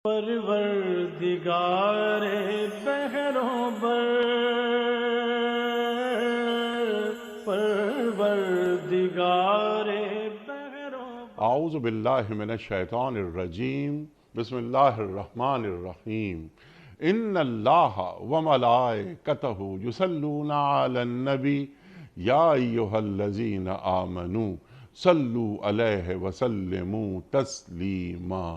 پروردگار بحروں بر، پروردگار بحروں بر۔ اعوذ باللہ من الشیطان الرجیم، بسم اللہ الرحمن الرحیم۔ ان اللہ وملائکتہ یصلون علی النبی یا ایہا الذین آمنوا صلوا علیہ وسلموا تسلیما۔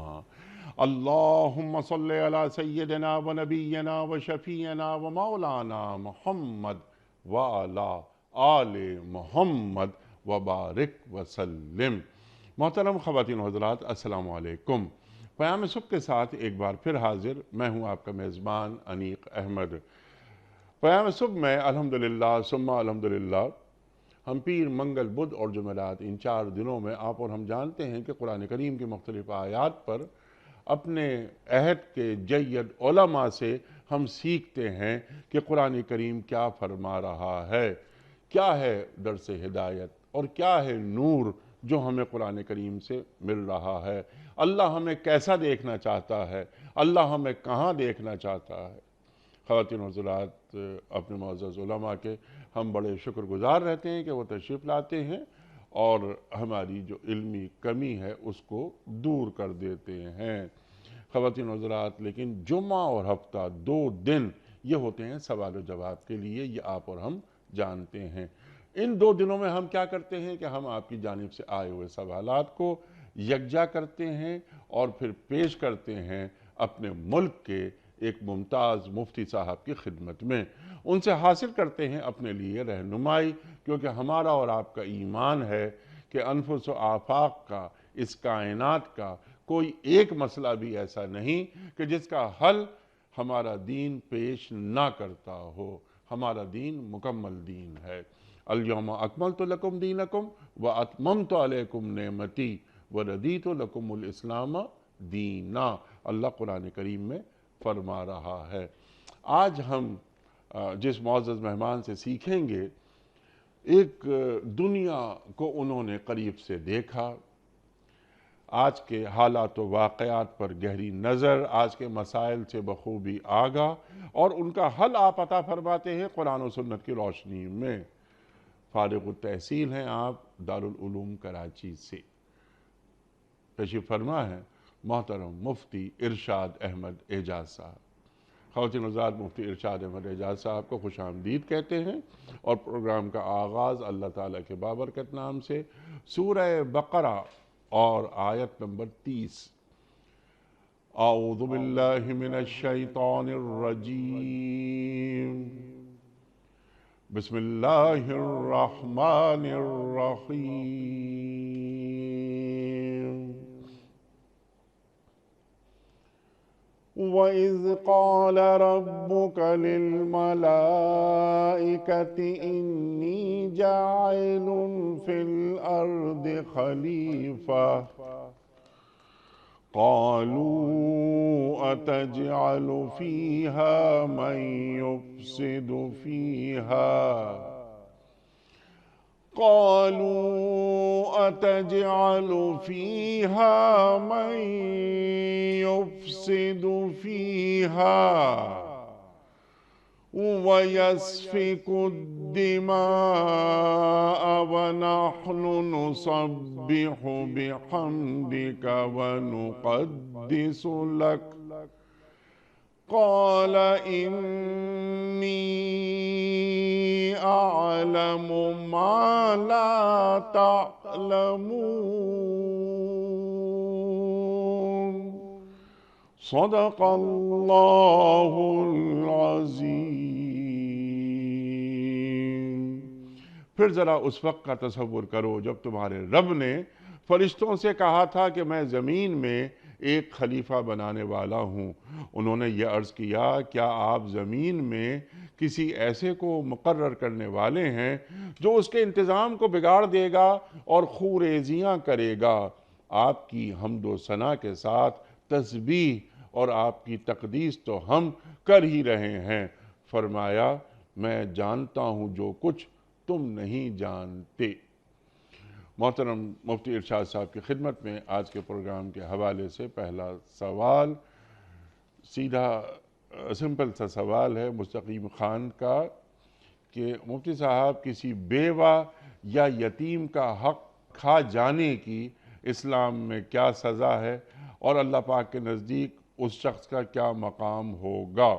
اللہم صلی علی سیدنا و نبینا و شفیعنا و مولانا محمد وعلی آل محمد وبارک وسلم۔ محترم خواتین و حضرات، السلام علیکم۔ پیام صبح کے ساتھ ایک بار پھر حاضر، میں ہوں آپ کا میزبان انیق احمد۔ پیام صبح میں الحمدللہ ثم الحمدللہ ہم پیر، منگل، بدھ اور جمعرات ان 4 دنوں میں آپ اور ہم جانتے ہیں کہ قرآن کریم کی مختلف آیات پر اپنے عہد کے جید علماء سے ہم سیکھتے ہیں کہ قرآن کریم کیا فرما رہا ہے، کیا ہے درس ہدایت اور کیا ہے نور جو ہمیں قرآن کریم سے مل رہا ہے۔ اللہ ہمیں کیسا دیکھنا چاہتا ہے، اللہ ہمیں کہاں دیکھنا چاہتا ہے۔ خواتین و حضرات، اپنے معزز علماء کے ہم بڑے شکر گزار رہتے ہیں کہ وہ تشریف لاتے ہیں اور ہماری جو علمی کمی ہے اس کو دور کر دیتے ہیں۔ خواتین و حضرات، لیکن جمعہ اور ہفتہ 2 دن یہ ہوتے ہیں سوال و جواب کے لیے، یہ آپ اور ہم جانتے ہیں۔ ان 2 دنوں میں ہم کیا کرتے ہیں کہ ہم آپ کی جانب سے آئے ہوئے سوالات کو یکجا کرتے ہیں اور پھر پیش کرتے ہیں اپنے ملک کے ایک ممتاز مفتی صاحب کی خدمت میں۔ ان سے حاصل کرتے ہیں اپنے لیے رہنمائی، کیونکہ ہمارا اور آپ کا ایمان ہے کہ انفس و آفاق کا، اس کائنات کا کوئی ایک مسئلہ بھی ایسا نہیں کہ جس کا حل ہمارا دین پیش نہ کرتا ہو۔ ہمارا دین مکمل دین ہے۔ الیوم اکملت لکم دینکم واتممت علیکم نعمتی وردیت لکم الاسلام دینا، اللہ قرآن کریم میں فرما رہا ہے۔ آج ہم جس معزز مہمان سے سیکھیں گے، ایک دنیا کو انہوں نے قریب سے دیکھا، آج کے حالات و واقعات پر گہری نظر، آج کے مسائل سے بخوبی آگاہ، اور ان کا حل آپ عطا فرماتے ہیں قرآن و سنت کی روشنی میں۔ فارغ التحصیل ہیں آپ دارالعلوم کراچی سے۔ تشریف فرما ہے محترم مفتی ارشاد احمد اعجاز صاحب۔ خواتین و حضرات، مفتی ارشاد احمد اعجاز صاحب کو خوش آمدید کہتے ہیں اور پروگرام کا آغاز اللہ تعالیٰ کے بابرکت نام سے سورہ بقرہ اور آیت نمبر 30۔ اعوذ باللہ من الشیطان الرجیم، بسم اللہ الرحمن الرحیم۔ وَإِذْ قَالَ رَبُّكَ لِلْمَلَائِكَةِ إِنِّي جَاعِلٌ فِي الْأَرْضِ خَلِيفَةً قَالُوا أَتَجْعَلُ فِيهَا مَن يُفْسِدُ فِيهَا وَيَسْفِكُ الدِّمَاءَ وَنَحْنُ نُسَبِّحُ بِحَمْدِكَ وَنُقَدِّسُ لَكَ قَالَ إِنِّي أَعْلَمُ مَا لَا تَعْلَمُونَ۔ صدق اللہ العظیم۔ پھر ذرا اس وقت کا تصور کرو جب تمہارے رب نے فرشتوں سے کہا تھا کہ میں زمین میں ایک خلیفہ بنانے والا ہوں۔ انہوں نے یہ عرض کیا، کیا آپ زمین میں کسی ایسے کو مقرر کرنے والے ہیں جو اس کے انتظام کو بگاڑ دے گا اور خوریزیاں کرے گا؟ آپ کی حمد و ثنا کے ساتھ تسبیح اور آپ کی تقدیس تو ہم کر ہی رہے ہیں۔ فرمایا، میں جانتا ہوں جو کچھ تم نہیں جانتے۔ محترم مفتی ارشاد صاحب کی خدمت میں آج کے پروگرام کے حوالے سے پہلا سوال سیدھا سمپل سا سوال ہے مستقیم خان کا کہ مفتی صاحب کسی بیوہ یا یتیم کا حق کھا جانے کی اسلام میں کیا سزا ہے اور اللہ پاک کے نزدیک اس شخص کا کیا مقام ہوگا؟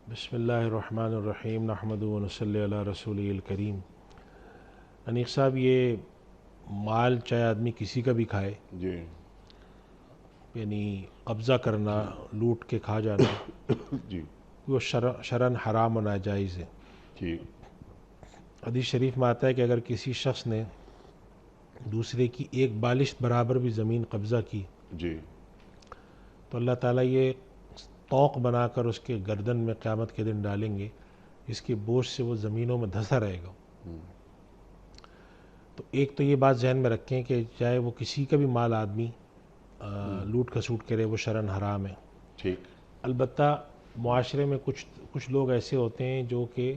بسم اللہ الرحمن الرحیم نحمد و نصلی علی رسول الکریم۔ انیق صاحب، یہ مال چاہے آدمی کسی کا بھی کھائے، جی یعنی قبضہ کرنا، لوٹ کے کھا جانا، جی وہ شرعاً حرام و ناجائز ہے۔ ٹھیک۔ حدیث شریف میں آتا ہے کہ اگر کسی شخص نے دوسرے کی ایک بالشت برابر بھی زمین قبضہ کی جی تو اللہ تعالیٰ یہ طوق بنا کر اس کے گردن میں قیامت کے دن ڈالیں گے، اس کے بوجھ سے وہ زمینوں میں دھسا رہے گا۔ تو ایک تو یہ بات ذہن میں رکھیں کہ چاہے وہ کسی کا بھی مال آدمی لوٹ کھسوٹ کرے، وہ شرعاً حرام ہے۔ ٹھیک۔ البتہ معاشرے میں کچھ لوگ ایسے ہوتے ہیں جو کہ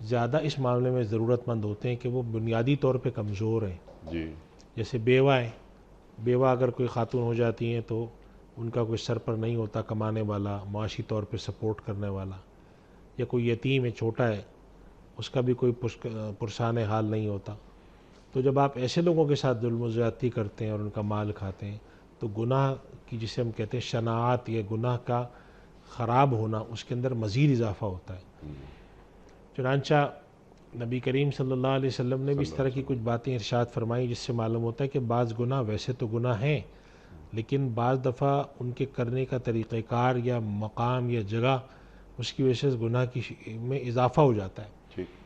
زیادہ اس معاملے میں ضرورت مند ہوتے ہیں کہ وہ بنیادی طور پہ کمزور ہیں۔ جی جیسے بیوہ ہیں، بیوہ اگر کوئی خاتون ہو جاتی ہیں تو ان کا کوئی سر پر نہیں ہوتا کمانے والا، معاشی طور پہ سپورٹ کرنے والا، یا کوئی یتیم ہے، چھوٹا ہے، اس کا بھی کوئی پرسان حال نہیں ہوتا۔ تو جب آپ ایسے لوگوں کے ساتھ ظلم و زیادتی کرتے ہیں اور ان کا مال کھاتے ہیں تو گناہ کی جسے ہم کہتے ہیں شناعت، یہ گناہ کا خراب ہونا، اس کے اندر مزید اضافہ ہوتا ہے۔ چنانچہ نبی کریم صلی اللہ علیہ وسلم نے بھی اس طرح کی کچھ باتیں ارشاد فرمائیں جس سے معلوم ہوتا ہے کہ بعض گناہ ویسے تو گناہ ہیں، لیکن بعض دفعہ ان کے کرنے کا طریقہ کار یا مقام یا جگہ اس کی وجہ سے گناہ کی میں اضافہ ہو جاتا ہے۔ ٹھیک۔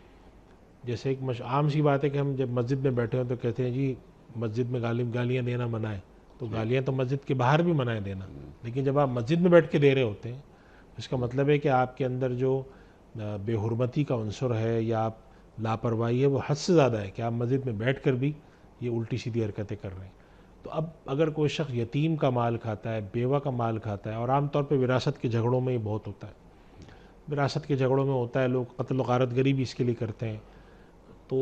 جیسے ایک عام سی بات ہے کہ ہم جب مسجد میں بیٹھے ہوں تو کہتے ہیں جی مسجد میں گالیاں دینا منع ہے، تو گالیاں تو مسجد کے باہر بھی منع ہے دینا، لیکن جب آپ مسجد میں بیٹھ کے دے رہے ہوتے ہیں اس کا مطلب ہے کہ آپ کے اندر جو بے حرمتی کا عنصر ہے یا آپ لاپرواہی ہے وہ حد سے زیادہ ہے کہ آپ مسجد میں بیٹھ کر بھی یہ الٹی سیدھی حرکتیں کر رہے ہیں۔ تو اب اگر کوئی شخص یتیم کا مال کھاتا ہے، بیوہ کا مال کھاتا ہے، اور عام طور پہ وراثت کے جھگڑوں میں یہ بہت ہوتا ہے، وراثت کے جھگڑوں میں ہوتا ہے، لوگ قتل و غارت گری بھی اس کے لیے کرتے ہیں، تو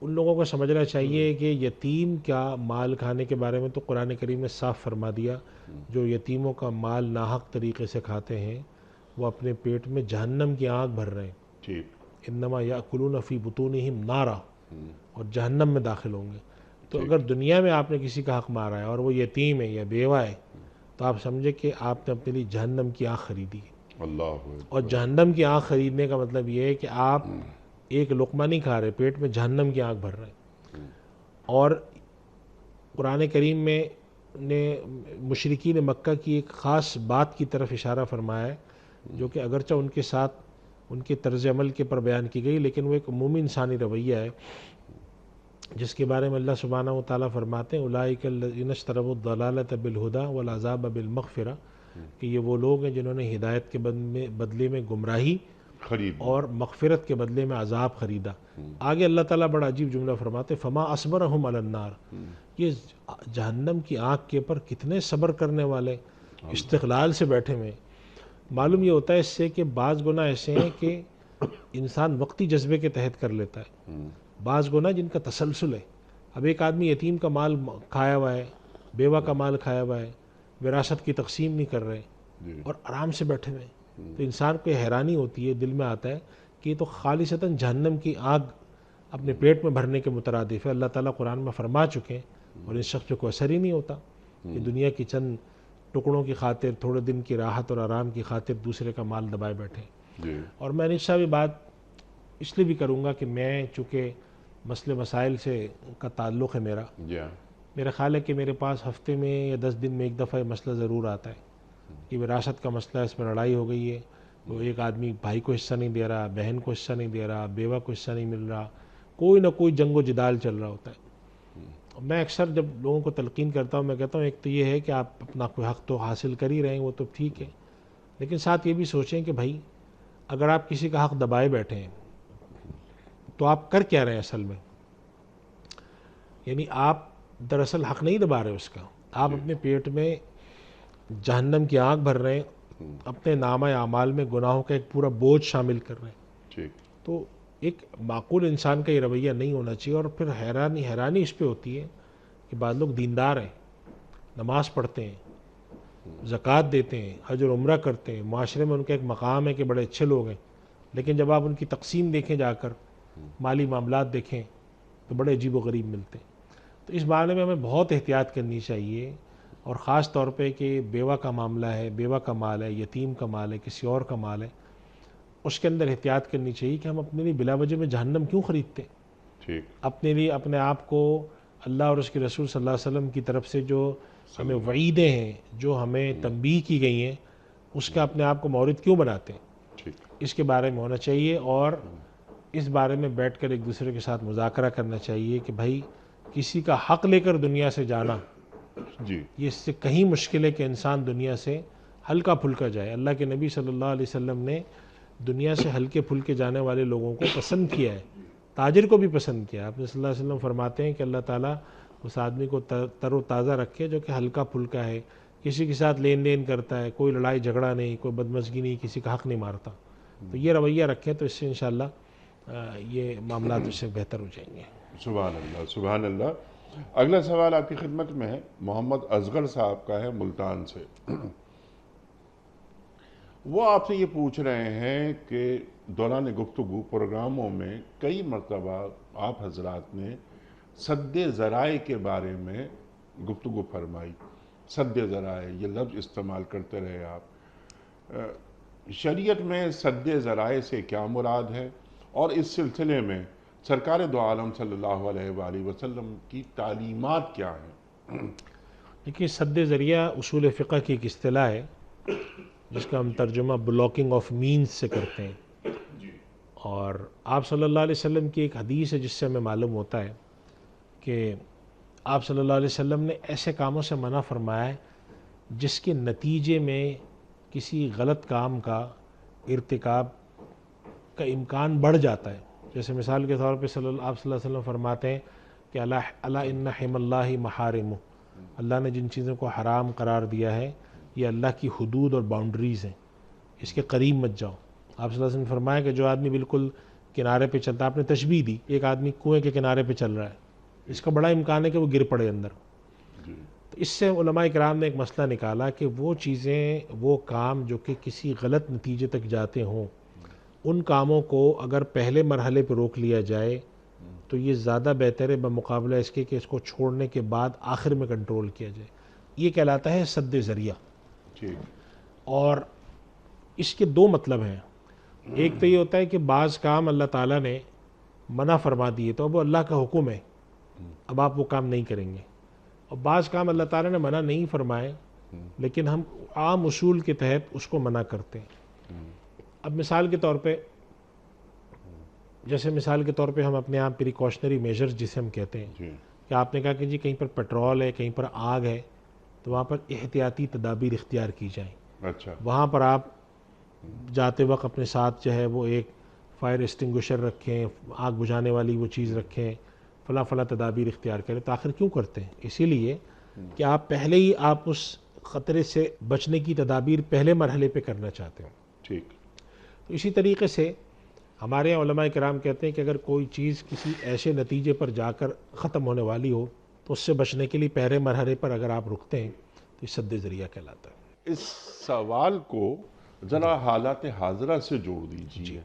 ان لوگوں کو سمجھنا چاہیے کہ یتیم کا مال کھانے کے بارے میں تو قرآن کریم نے صاف فرما دیا، جو یتیموں کا مال ناحق طریقے سے کھاتے ہیں وہ اپنے پیٹ میں جہنم کی آگ بھر رہے ہیں۔ ٹھیک۔ انما یاکلون فی بطونہم نارا، اور جہنم میں داخل ہوں گے۔ تو اگر دنیا میں آپ نے کسی کا حق مارا ہے اور وہ یتیم ہے یا بیوہ ہے تو آپ سمجھے کہ آپ نے اپنے لیے جہنم کی آنکھ خریدی ہے۔ اللہ اور جہنم کی آنکھ خریدنے کا مطلب یہ ہے کہ آپ ایک لقمہ نہیں کھا رہے، پیٹ میں جہنم کی آنکھ بھر رہے ہیں۔ اور قرآن کریم میں نے مشرکین مکہ کی ایک خاص بات کی طرف اشارہ فرمایا ہے جو کہ اگرچہ ان کے ساتھ ان کے طرز عمل کے پر بیان کی گئی، لیکن وہ ایک عمومی انسانی رویہ ہے جس کے بارے میں اللہ سبحانہ و تعالیٰ فرماتے ہیں اولئک الذین اشتروا الضلالۃ بالہدی والعذاب بالمغفرہ، کہ یہ وہ لوگ ہیں جنہوں نے ہدایت کے بدلے میں گمراہی خرید اور مغفرت کے بدلے میں عذاب خریدا۔ آگے اللہ تعالیٰ بڑا عجیب جملہ فرماتے فما اصبرہم علی النار، یہ جہنم کی آگ کے پر کتنے صبر کرنے والے استقلال سے بیٹھے ہوئے۔ معلوم یہ ہوتا ہے اس سے کہ بعض گناہ ایسے ہیں کہ انسان وقتی جذبے کے تحت کر لیتا ہے، بعض گناہ جن کا تسلسل ہے۔ اب ایک آدمی یتیم کا مال کھایا ہوا ہے، بیوہ کا مال کھایا ہوا ہے، وراثت کی تقسیم نہیں کر رہے اور آرام سے بیٹھے ہوئے، تو انسان کو حیرانی ہوتی ہے، دل میں آتا ہے کہ یہ تو خالصتاً جہنم کی آگ اپنے پیٹ میں بھرنے کے مترادف ہے۔ اللہ تعالیٰ قرآن میں فرما چکے ہیں اور اس شخص پہ کوئی اثر ہی نہیں ہوتا کہ دنیا کی چند ٹکڑوں کی خاطر، تھوڑے دن کی راحت اور آرام کی خاطر دوسرے کا مال دبائے بیٹھے۔ اور میں انیس صاحب یہ بات اس لیے بھی کروں گا کہ میں چونکہ مسئلے مسائل سے کا تعلق ہے میرا خیال ہے کہ میرے پاس ہفتے میں یا 10 دن میں ایک دفعہ یہ مسئلہ ضرور آتا ہے کہ وراثت کا مسئلہ، اس میں لڑائی ہو گئی ہے، وہ ایک آدمی بھائی کو حصہ نہیں دے رہا، بہن کو حصہ نہیں دے رہا، بیوہ کو حصہ نہیں مل رہا، کوئی نہ کوئی جنگ و جدال چل رہا ہوتا ہے۔ میں اکثر جب لوگوں کو تلقین کرتا ہوں میں کہتا ہوں ایک تو یہ ہے کہ آپ اپنا کوئی حق تو حاصل کر ہی رہے ہیں، وہ تو ٹھیک ہے، لیکن ساتھ یہ بھی سوچیں کہ بھائی اگر آپ کسی کا حق دبائے بیٹھے ہیں تو آپ کر کیا رہے ہیں اصل میں؟ یعنی آپ دراصل حق نہیں دبا رہے اس کا، آپ اپنے پیٹ میں جہنم کی آگ بھر رہے ہیں، اپنے نامہ اعمال میں گناہوں کا ایک پورا بوجھ شامل کر رہے ہیں۔ تو ایک معقول انسان کا یہ رویہ نہیں ہونا چاہیے۔ اور پھر حیرانی اس پہ ہوتی ہے کہ بعض لوگ دیندار ہیں، نماز پڑھتے ہیں، زکوٰۃ دیتے ہیں، حج اور عمرہ کرتے ہیں، معاشرے میں ان کا ایک مقام ہے کہ بڑے اچھے لوگ ہیں، لیکن جب آپ ان کی تقسیم دیکھیں جا کر، مالی معاملات دیکھیں تو بڑے عجیب و غریب ملتے ہیں۔ تو اس بارے میں ہمیں بہت احتیاط کرنی چاہیے، اور خاص طور پہ کہ بیوہ کا معاملہ ہے، بیوہ کا مال ہے، یتیم کا مال ہے، کسی اور کا مال ہے، اس کے اندر احتیاط کرنی چاہیے کہ ہم اپنے لیے بلا وجہ میں جہنم کیوں خریدتے ہیں؟ ٹھیک، اپنے لیے اپنے آپ کو اللہ اور اس کے رسول صلی اللہ علیہ وسلم کی طرف سے جو ہمیں وعیدیں ہیں، جو ہمیں تنبیہ کی گئی ہیں، اس کا اپنے آپ کو مورد کیوں بناتے ہیں؟ ٹھیک، اس کے بارے میں ہونا چاہیے، اور اس بارے میں بیٹھ کر ایک دوسرے کے ساتھ مذاکرہ کرنا چاہیے کہ بھائی کسی کا حق لے کر دنیا سے جانا، جی، یہ اس سے کہیں مشکل ہے کہ انسان دنیا سے ہلکا پھلکا جائے۔ اللہ کے نبی صلی اللہ علیہ وسلم نے دنیا سے ہلکے پھلکے جانے والے لوگوں کو پسند کیا ہے، تاجر کو بھی پسند کیا۔ آپ نے صلی اللہ علیہ وسلم فرماتے ہیں کہ اللہ تعالیٰ اس آدمی کو تر و تازہ رکھے جو کہ ہلکا پھلکا ہے، کسی کے ساتھ لین دین کرتا ہے، کوئی لڑائی جھگڑا نہیں، کوئی بدمزگی نہیں، کسی کا حق نہیں مارتا۔ تو یہ رویہ رکھیں تو اس سے انشاءاللہ یہ معاملات اس سے بہتر ہو جائیں گے۔ سبحان اللہ، سبحان اللہ۔ اگلا سوال آپ کی خدمت میں ہے، محمد اصغر صاحب کا ہے ملتان سے۔ وہ آپ سے یہ پوچھ رہے ہیں کہ دوران گفتگو پروگراموں میں کئی مرتبہ آپ حضرات نے سد ذرائع کے بارے میں گفتگو فرمائی۔ سد ذرائع یہ لفظ استعمال کرتے رہے آپ۔ شریعت میں سد ذرائع سے کیا مراد ہے، اور اس سلسلے میں سرکار دو عالم صلی اللہ علیہ وآلہ وسلم کی تعلیمات کیا ہیں؟ دیکھیے، سد ذریعہ اصول فقہ کی ایک اصطلاح ہے جس کا ہم ترجمہ بلاکنگ آف مینز سے کرتے ہیں، اور آپ صلی اللہ علیہ وسلم کی ایک حدیث ہے جس سے ہمیں معلوم ہوتا ہے کہ آپ صلی اللہ علیہ وسلم نے ایسے کاموں سے منع فرمایا ہے جس کے نتیجے میں کسی غلط کام کا ارتکاب کا امکان بڑھ جاتا ہے۔ جیسے مثال کے طور پہ آپ صلی اللہ علیہ وسلم فرماتے ہیں کہ الا ان حم اللہ محارم، اللہ نے جن چیزوں کو حرام قرار دیا ہے یہ اللہ کی حدود اور باؤنڈریز ہیں، اس کے قریب مت جاؤ۔ آپ صلی اللہ علیہ وسلم نے فرمایا کہ جو آدمی بالکل کنارے پہ چلتا، آپ نے تشبیہ دی، ایک آدمی کنویں کے کنارے پہ چل رہا ہے، اس کا بڑا امکان ہے کہ وہ گر پڑے اندر۔ تو اس سے علماء کرام نے ایک مسئلہ نکالا کہ وہ چیزیں، وہ کام جو کہ کسی غلط نتیجے تک جاتے ہوں، ان کاموں کو اگر پہلے مرحلے پہ روک لیا جائے تو یہ زیادہ بہتر ہے بمقابلہ اس کے کہ اس کو چھوڑنے کے بعد آخر میں کنٹرول کیا جائے۔ یہ کہلاتا ہے سد ذریعہ۔ اور اس کے دو مطلب ہیں۔ ایک تو یہ ہوتا ہے کہ بعض کام اللہ تعالیٰ نے منع فرما دیے تو اب وہ اللہ کا حکم ہے، اب آپ وہ کام نہیں کریں گے، اور بعض کام اللہ تعالیٰ نے منع نہیں فرمائے لیکن ہم عام اصول کے تحت اس کو منع کرتے ہیں۔ اب مثال کے طور پہ، جیسے مثال کے طور پہ ہم اپنے آپ پریکاشنری میجرز جسے ہم کہتے ہیں کہ آپ نے کہا کہ جی کہیں پر پیٹرول ہے، کہیں پر آگ ہے، تو وہاں پر احتیاطی تدابیر اختیار کی جائیں۔ اچھا، وہاں پر آپ جاتے وقت اپنے ساتھ جو ہے وہ ایک فائر ایکسٹنگوشر رکھیں، آگ بجھانے والی وہ چیز رکھیں، فلاں فلاں تدابیر اختیار کریں۔ تو آخر کیوں کرتے ہیں؟ اسی لیے کہ آپ پہلے ہی آپ اس خطرے سے بچنے کی تدابیر پہلے مرحلے پہ کرنا چاہتے ہیں۔ ٹھیک، تو اسی طریقے سے ہمارے یہاں علماء کرام کہتے ہیں کہ اگر کوئی چیز کسی ایسے نتیجے پر جا کر ختم ہونے والی ہو تو اس سے بچنے کے لیے پہلے مرحلے پر اگر آپ رکتے ہیں تو یہ سد ذریعہ کہلاتا ہے۔ اس سوال کو ذرا حالات حاضرہ سے جوڑ دیجیے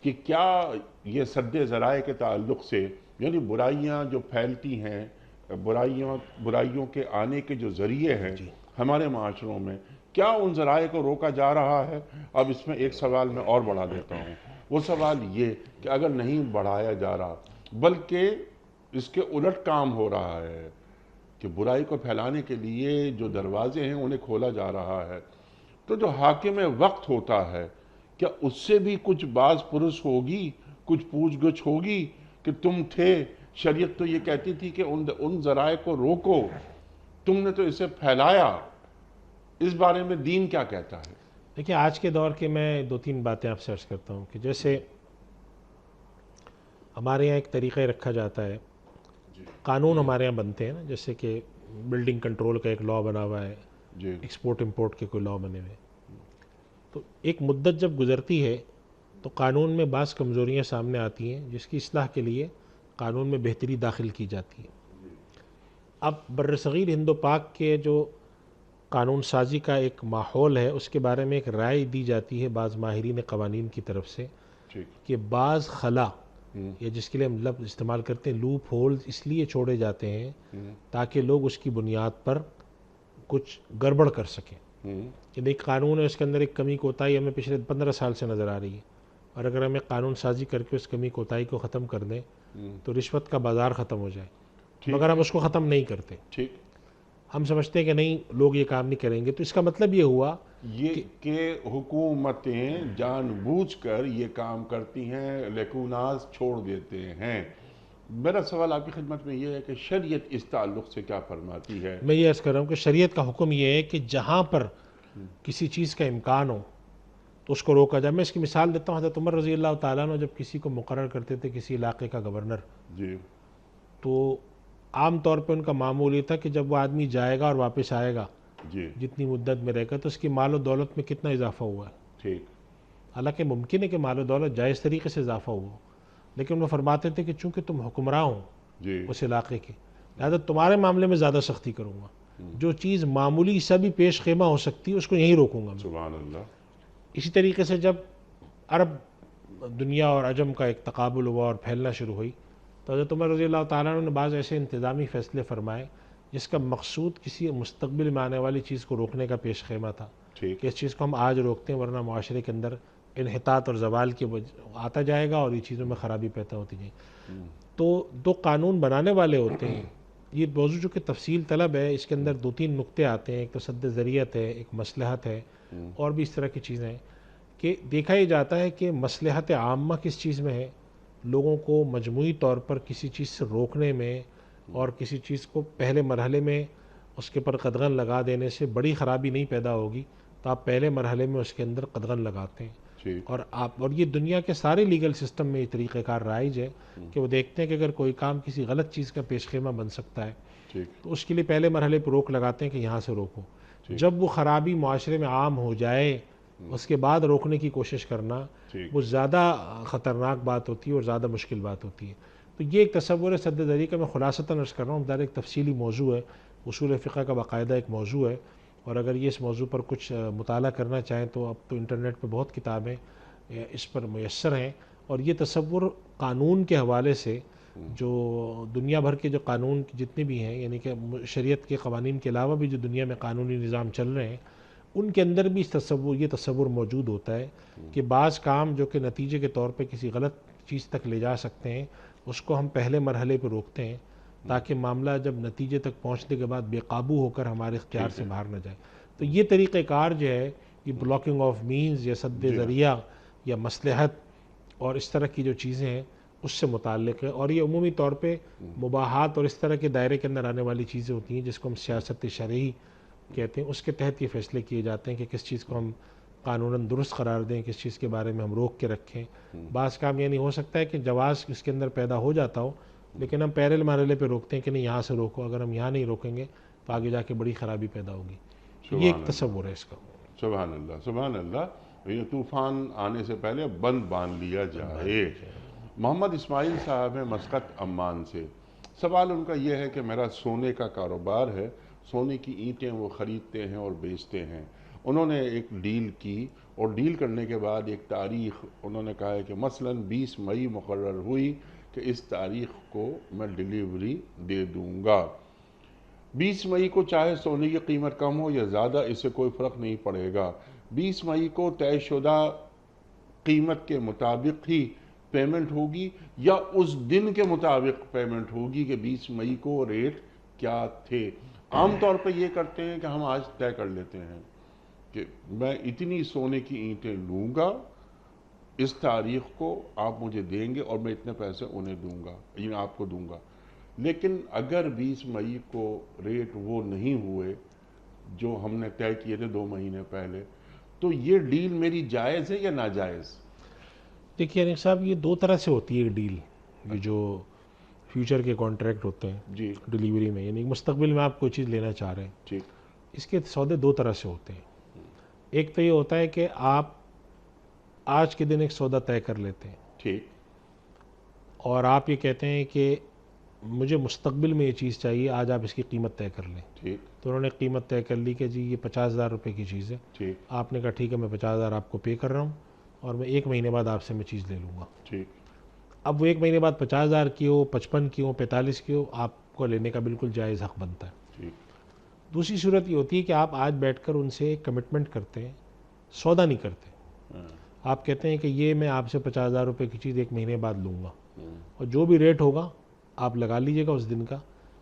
کہ کیا یہ سد ذرائع کے تعلق سے، یعنی برائیاں جو پھیلتی ہیں، برائیوں کے آنے کے جو ذریعے ہیں ہمارے معاشروں میں، کیا ان ذرائع کو روکا جا رہا ہے؟ اب اس میں ایک سوال میں اور بڑھا دیتا ہوں، وہ سوال یہ کہ اگر نہیں بڑھایا جا رہا بلکہ اس کے الٹ کام ہو رہا ہے کہ برائی کو پھیلانے کے لیے جو دروازے ہیں انہیں کھولا جا رہا ہے، تو جو حاکم وقت ہوتا ہے کیا اس سے بھی کچھ باز پرس ہوگی، کچھ پوچھ گچھ ہوگی کہ تم تھے، شریعت تو یہ کہتی تھی کہ ان ذرائع کو روکو، تم نے تو اسے پھیلایا، اس بارے میں دین کیا کہتا ہے؟ دیکھیں، آج کے دور کے میں دو تین باتیں آپ سے عرض کرتا ہوں کہ جیسے ہمارے یہاں ایک طریقہ رکھا جاتا ہے، قانون ہمارے یہاں بنتے ہیں نا، جیسے کہ بلڈنگ کنٹرول کا ایک لاء بنا ہوا ہے، ایکسپورٹ امپورٹ کے کوئی لاء بنے ہوئے، تو ایک مدت جب گزرتی ہے تو قانون میں بعض کمزوریاں سامنے آتی ہیں جس کی اصلاح کے لیے قانون میں بہتری داخل کی جاتی ہے۔ اب برصغیر ہند و پاک کے جو قانون سازی کا ایک ماحول ہے، اس کے بارے میں ایک رائے دی جاتی ہے بعض ماہرین قوانین کی طرف سے ٹھیک۔ کہ بعض خلا یا جس کے لیے ہم لفظ استعمال کرتے ہیں لوپ ہولز اس لیے چھوڑے جاتے ہیں تاکہ لوگ اس کی بنیاد پر کچھ گڑبڑ کر سکیں. کہ ایک قانون ہے، اس کے اندر ایک کمی کوتاہی ہمیں پچھلے 15 سال سے نظر آ رہی ہے، اور اگر ہمیں قانون سازی کر کے اس کمی کوتاہی کو ختم کر دیں تو رشوت کا بازار ختم ہو جائے، مگر ہم اس کو ختم نہیں کرتے. ٹھیک. ہم سمجھتے ہیں کہ نہیں لوگ یہ کام نہیں کریں گے، تو اس کا مطلب یہ ہوا یہ کہ حکومتیں جان بوجھ کر یہ کام کرتی ہیں، لیکوناز چھوڑ دیتے ہیں. میرا سوال آپ کی خدمت میں یہ ہے کہ شریعت اس تعلق سے کیا فرماتی ہے؟ میں یہ عرض کر رہا ہوں کہ شریعت کا حکم یہ ہے کہ جہاں پر کسی چیز کا امکان ہو تو اس کو روکا جائے. میں اس کی مثال دیتا ہوں. حضرت عمر رضی اللہ تعالیٰ عنہ جب کسی کو مقرر کرتے تھے کسی علاقے کا گورنر، جی تو عام طور پہ ان کا معمول یہ تھا کہ جب وہ آدمی جائے گا اور واپس آئے گا جی جتنی مدت میں رہے گا تو اس کی مال و دولت میں کتنا اضافہ ہوا ہے. ٹھیک. حالانکہ ممکن ہے کہ مال و دولت جائز طریقے سے اضافہ ہوا ہو، لیکن وہ فرماتے تھے کہ چونکہ تم حکمراں ہو جی اس علاقے کے، لہٰذا تمہارے معاملے میں زیادہ سختی کروں گا. جو چیز معمولی سا بھی پیش خیمہ ہو سکتی ہے اس کو یہیں روکوں گا میں. سبحان اللہ. اسی طریقے سے جب عرب دنیا اور عجم کا ایک تقابل ہوا اور پھیلنا شروع ہوئی تو حضرت عمر رضی اللہ تعالیٰ عنہ نے بعض ایسے انتظامی فیصلے فرمائے جس کا مقصود کسی مستقبل میں آنے والی چیز کو روکنے کا پیش خیمہ تھا ٹھیک. کہ اس چیز کو ہم آج روکتے ہیں ورنہ معاشرے کے اندر انحطاط اور زوال کی آتا جائے گا اور یہ چیزوں میں خرابی پیدا ہوتی جائے. تو دو قانون بنانے والے ہوتے ہیں. یہ موضوع جو کہ تفصیل طلب ہے، اس کے اندر 2-3 نقطے آتے ہیں. ایک تو سد ذریعت ہے، ایک مصلحت ہے، اور بھی اس طرح کی چیزیں ہیں کہ دیکھا یہ جاتا ہے کہ مصلحت عامہ کس چیز میں ہے. لوگوں کو مجموعی طور پر کسی چیز سے روکنے میں اور کسی چیز کو پہلے مرحلے میں اس کے پر قدغن لگا دینے سے بڑی خرابی نہیں پیدا ہوگی، تو آپ پہلے مرحلے میں اس کے اندر قدغن لگاتے ہیں. ٹھیک. اور یہ دنیا کے سارے لیگل سسٹم میں یہ طریقہ کار رائج ہے کہ وہ دیکھتے ہیں کہ اگر کوئی کام کسی غلط چیز کا پیش خیمہ بن سکتا ہے ٹھیک. تو اس کے لیے پہلے مرحلے پہ روک لگاتے ہیں کہ یہاں سے روکو. جب وہ خرابی معاشرے میں عام ہو جائے اس کے بعد روکنے کی کوشش کرنا ٹھیک. وہ زیادہ خطرناک بات ہوتی ہے اور زیادہ مشکل بات ہوتی ہے. تو یہ ایک تصور ہے سد ذریعہ کا. میں خلاصتاً عرض کر رہا ہوں، ظاہر ایک تفصیلی موضوع ہے، اصول فقہ کا باقاعدہ ایک موضوع ہے، اور اگر یہ اس موضوع پر کچھ مطالعہ کرنا چاہیں تو اب تو انٹرنیٹ پہ بہت کتابیں اس پر میسر ہیں. اور یہ تصور قانون کے حوالے سے جو دنیا بھر کے جو قانون جتنے بھی ہیں، یعنی کہ شریعت کے قوانین کے علاوہ بھی جو دنیا میں قانونی نظام چل رہے ہیں، ان کے اندر بھی یہ تصور موجود ہوتا ہے کہ بعض کام جو کہ نتیجے کے طور پہ کسی غلط چیز تک لے جا سکتے ہیں اس کو ہم پہلے مرحلے پہ روکتے ہیں تاکہ معاملہ جب نتیجے تک پہنچنے کے بعد بے قابو ہو کر ہمارے اختیار سے باہر نہ جائے. تو یہ طریقہ کار جو ہے یہ بلاکنگ آف مینز یا سد ذریعہ یا مصلحت اور اس طرح کی جو چیزیں ہیں اس سے متعلق ہے. اور یہ عمومی طور پہ مباحات اور اس طرح کے دائرے کے اندر آنے والی چیزیں ہوتی ہیں جس کو ہم سیاست شرعی کہتے ہیں. اس کے تحت یہ فیصلے کیے جاتے ہیں کہ کس چیز کو ہم قانوناً درست قرار دیں، کس چیز کے بارے میں ہم روک کے رکھیں. بعض کام یعنی ہو سکتا ہے کہ جواز اس کے اندر پیدا ہو جاتا ہو لیکن ہم پہلے مرحلے پہ روکتے ہیں کہ نہیں یہاں سے روکو. اگر ہم یہاں نہیں روکیں گے تو آگے جا کے بڑی خرابی پیدا ہوگی. یہ ایک تصور ہے اس کا. سبحان اللہ. سبحان اللہ. یہ طوفان آنے سے پہلے بند باندھ لیا جائے. محمد اسماعیل صاحب ہیں مسقط عمان سے. سوال ان کا یہ ہے کہ میرا سونے کا کاروبار ہے، سونے کی اینٹیں وہ خریدتے ہیں اور بیچتے ہیں. انہوں نے ایک ڈیل کی اور ڈیل کرنے کے بعد ایک تاریخ انہوں نے کہا ہے کہ مثلاً 20 مئی مقرر ہوئی کہ اس تاریخ کو میں ڈیلیوری دے دوں گا. 20 مئی کو چاہے سونے کی قیمت کم ہو یا زیادہ اس سے کوئی فرق نہیں پڑے گا. 20 مئی کو طے شدہ قیمت کے مطابق ہی پیمنٹ ہوگی یا اس دن کے مطابق پیمنٹ ہوگی کہ 20 مئی کو ریٹ کیا تھے. عام طور پہ یہ کرتے ہیں کہ ہم آج طے کر لیتے ہیں کہ میں اتنی سونے کی اینٹیں لوں گا، اس تاریخ کو آپ مجھے دیں گے اور میں اتنے پیسے انہیں دوں گا، یعنی آپ کو دوں گا. لیکن اگر 20 مئی کو ریٹ وہ نہیں ہوئے جو ہم نے طے کیے تھے 2 مہینے پہلے، تو یہ ڈیل میری جائز ہے یا ناجائز؟ دیکھیے انیق صاحب، یہ 2 طرح سے ہوتی ہے ڈیل. یہ جو فیوچر کے کانٹریکٹ ہوتے ہیں جی ڈیلیوری میں، یعنی مستقبل میں آپ کوئی چیز لینا چاہ رہے ہیں، ٹھیک. اس کے سودے 2 طرح سے ہوتے ہیں. ایک تو یہ ہوتا ہے کہ آپ آج کے دن ایک سودا طے کر لیتے ہیں ٹھیک. اور آپ یہ کہتے ہیں کہ مجھے مستقبل میں یہ چیز چاہیے، آج آپ اس کی قیمت طے کر لیں. ٹھیک تو انہوں نے قیمت طے کر لی کہ جی یہ 50,000 روپے کی چیز ہے. ٹھیک آپ نے کہا ٹھیک ہے میں 50,000 آپ کو پے کر رہا ہوں اور میں 1 مہینے بعد آپ سے میں چیز لے لوں گا. ٹھیک اب وہ 1 مہینے بعد 50,000 کی ہو، 55 کی ہو، 45 کی ہو، آپ کو لینے کا بالکل جائز حق بنتا ہے. ٹھیک دوسری صورت یہ ہوتی ہے کہ آپ آج بیٹھ کر ان سے کمٹمنٹ کرتے ہیں، سودا نہیں کرتے. آپ کہتے ہیں کہ یہ میں آپ سے 50,000 روپے کی چیز 1 مہینے بعد لوں گا اور جو بھی ریٹ ہوگا آپ لگا لیجئے گا اس دن کا،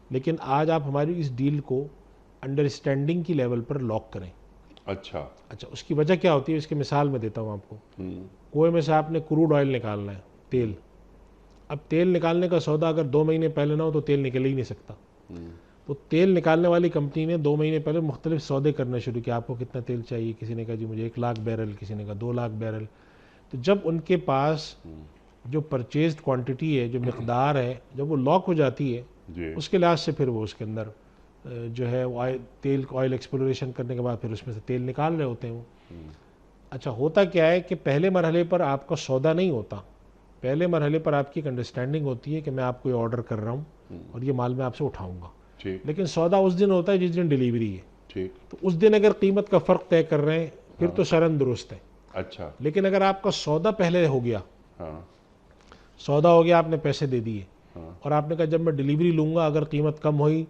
لیکن آج آپ ہماری اس ڈیل کو انڈرسٹینڈنگ کی لیول پر لاک کریں. اچھا اچھا اس کی وجہ کیا ہوتی ہے، اس کی مثال میں دیتا ہوں آپ کو. کنویں میں سے آپ نے کروڈ آئل نکالنا ہے، تیل. اب تیل نکالنے کا سودا اگر 2 مہینے پہلے نہ ہو تو تیل نکل ہی نہیں سکتا. تو تیل نکالنے والی کمپنی نے 2 مہینے پہلے مختلف سودے کرنے شروع کیا. آپ کو کتنا تیل چاہیے، کسی نے کہا جی مجھے 1 لاکھ بیرل، کسی نے کہا 2 لاکھ بیرل. تو جب ان کے پاس جو پرچیزڈ کوانٹٹی ہے، جو مقدار ہے، جب وہ لاک ہو جاتی ہے جی اس کے لحاظ سے پھر وہ اس کے اندر جو ہے تیل آئل ایکسپلوریشن کرنے کے بعد پھر اس میں سے تیل نکال رہے ہوتے ہیں وہ. اچھا ہوتا کیا ہے کہ پہلے مرحلے پر آپ کا سودا نہیں ہوتا، پہلے مرحلے پر آپ کی ایک انڈرسٹینڈنگ ہوتی ہے کہ میں آپ کو یہ آرڈر کر رہا ہوں اور یہ مال میں آپ سے اٹھاؤں گا. ٹھیک لیکن سودا اس دن ہوتا ہے جس دن ڈیلیوری ہے. ٹھیک تو اس دن اگر قیمت کا فرق طے کر رہے ہیں پھر تو شرن درست ہے. اچھا لیکن اگر آپ کا سودا پہلے ہو گیا، ہاں سودا ہو گیا، آپ نے پیسے دے دیے ہاں اور آپ نے کہا جب میں ڈیلیوری لوں گا اگر قیمت کم ہوئی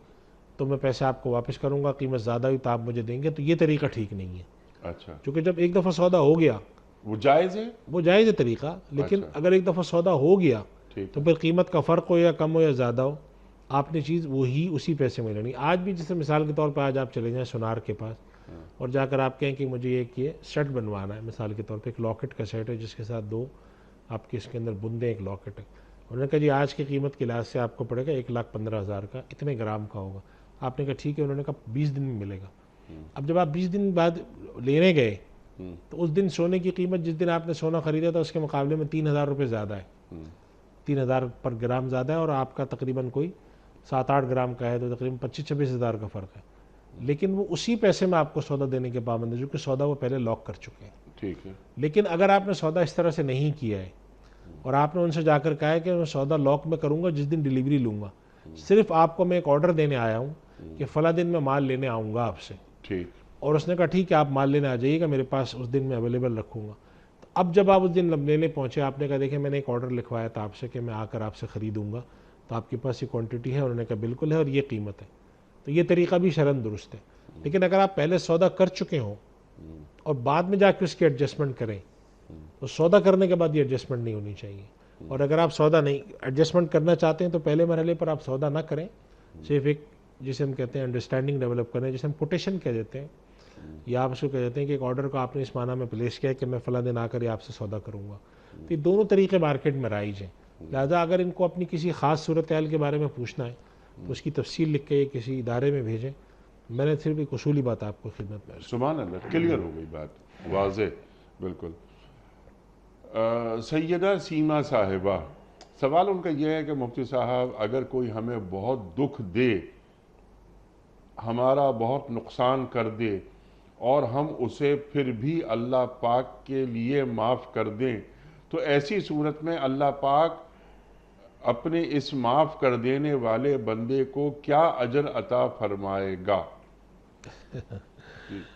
تو میں پیسے آپ کو واپس کروں گا، قیمت زیادہ ہوئی تو آپ مجھے دیں گے، تو یہ طریقہ ٹھیک نہیں ہے. اچھا کیونکہ جب ایک دفعہ سودا ہو گیا وہ جائز ہے. وہ جائز ہے طریقہ، لیکن اچھا. اگر ایک دفعہ سودا ہو گیا ٹھیک تو ہے پھر قیمت کا فرق ہو یا کم ہو یا زیادہ ہو، آپ نے چیز وہی اسی پیسے میں لینی. آج بھی جیسے مثال کے طور پہ آج آپ چلے جائیں سونار کے پاس اور جا کر آپ کہیں کہ مجھے ایک یہ سیٹ بنوانا ہے، مثال کے طور پہ ایک لاکٹ کا سیٹ ہے جس کے ساتھ 2 آپ کے اس کے اندر بندے ایک لاکٹ ہے. انہوں نے کہا جی آج کی قیمت کے لحاظ سے آپ کو پڑے گا 1,15,000 کا، اتنے گرام کا ہوگا. آپ نے کہا ٹھیک ہے. انہوں نے کہا 20 دن میں ملے گا. اب جب آپ 20 دن بعد لینے گئے تو اس دن سونے کی قیمت جس دن آپ نے سونا خریدا تھا اس کے مقابلے میں 3,000 روپے زیادہ ہے، 3,000 پر گرام زیادہ ہے، اور آپ کا تقریباً کوئی 7-8 گرام کا ہے تو تقریباً 25-26 ہزار کا فرق ہے. لیکن وہ اسی پیسے میں آپ کو سودا دینے کے پابند ہے کیونکہ سودا وہ پہلے لاک کر چکے ہیں. ٹھیک ہے لیکن اگر آپ نے سودا اس طرح سے نہیں کیا ہے اور آپ نے ان سے جا کر کہا ہے کہ میں سودا لاک میں کروں گا جس دن ڈیلیوری لوں گا، صرف آپ کو میں ایک آرڈر دینے آیا ہوں کہ فلاں دن میں مال لینے آؤں گا آپ سے، ٹھیک اور اس نے کہا ٹھیک ہے آپ مال لینے آ جائیے گا، میرے پاس اس دن میں اویلیبل رکھوں گا. تو اب جب آپ اس دن لینے پہنچے آپ نے کہا دیکھیں میں نے ایک آرڈر لکھوایا تھا آپ سے کہ میں آ کر آپ سے خریدوں گا، تو آپ کے پاس یہ کوانٹٹی ہے؟ انہوں نے کہا بالکل ہے اور یہ قیمت ہے. تو یہ طریقہ بھی شرعاً درست ہے. لیکن اگر آپ پہلے سودا کر چکے ہوں اور بعد میں جا کے اس کی ایڈجسٹمنٹ کریں تو سودا کرنے کے بعد یہ ایڈجسٹمنٹ نہیں ہونی چاہیے. اور اگر آپ سودا نہیں ایڈجسٹمنٹ کرنا چاہتے ہیں تو پہلے مرحلے پر آپ سودا نہ کریں، صرف ایک جسے ہم کہتے ہیں انڈرسٹینڈنگ ڈیولپ کریں، جسے ہم کوٹیشن کہہ دیتے ہیں، یا آپ اس کو کہہ دیتے ہیں کہ ایک آرڈر کو آپ نے اس معنی میں پلیس کیا ہے کہ میں فلاں دن آ کر یہ آپ سے سودا کروں گا. تو یہ دونوں طریقے مارکیٹ میں رائج ہیں. لہٰذا اگر ان کو اپنی کسی خاص صورتحال کے بارے میں پوچھنا ہے تو اس کی تفصیل لکھ کے کسی ادارے میں بھیجیں. میں نے صرف ایک اصولی بات آپ کو خدمت میں سبحان اللہ، کلیئر ہو گئی بات، واضح بالکل. سیدہ سیما صاحبہ، سوال ان کا یہ ہے کہ مفتی صاحب اگر کوئی ہمیں بہت دکھ دے، ہمارا بہت نقصان کر دے اور ہم اسے پھر بھی اللہ پاک کے لیے معاف کر دیں تو ایسی صورت میں اللہ پاک اپنے اس معاف کر دینے والے بندے کو کیا اجر عطا فرمائے گا؟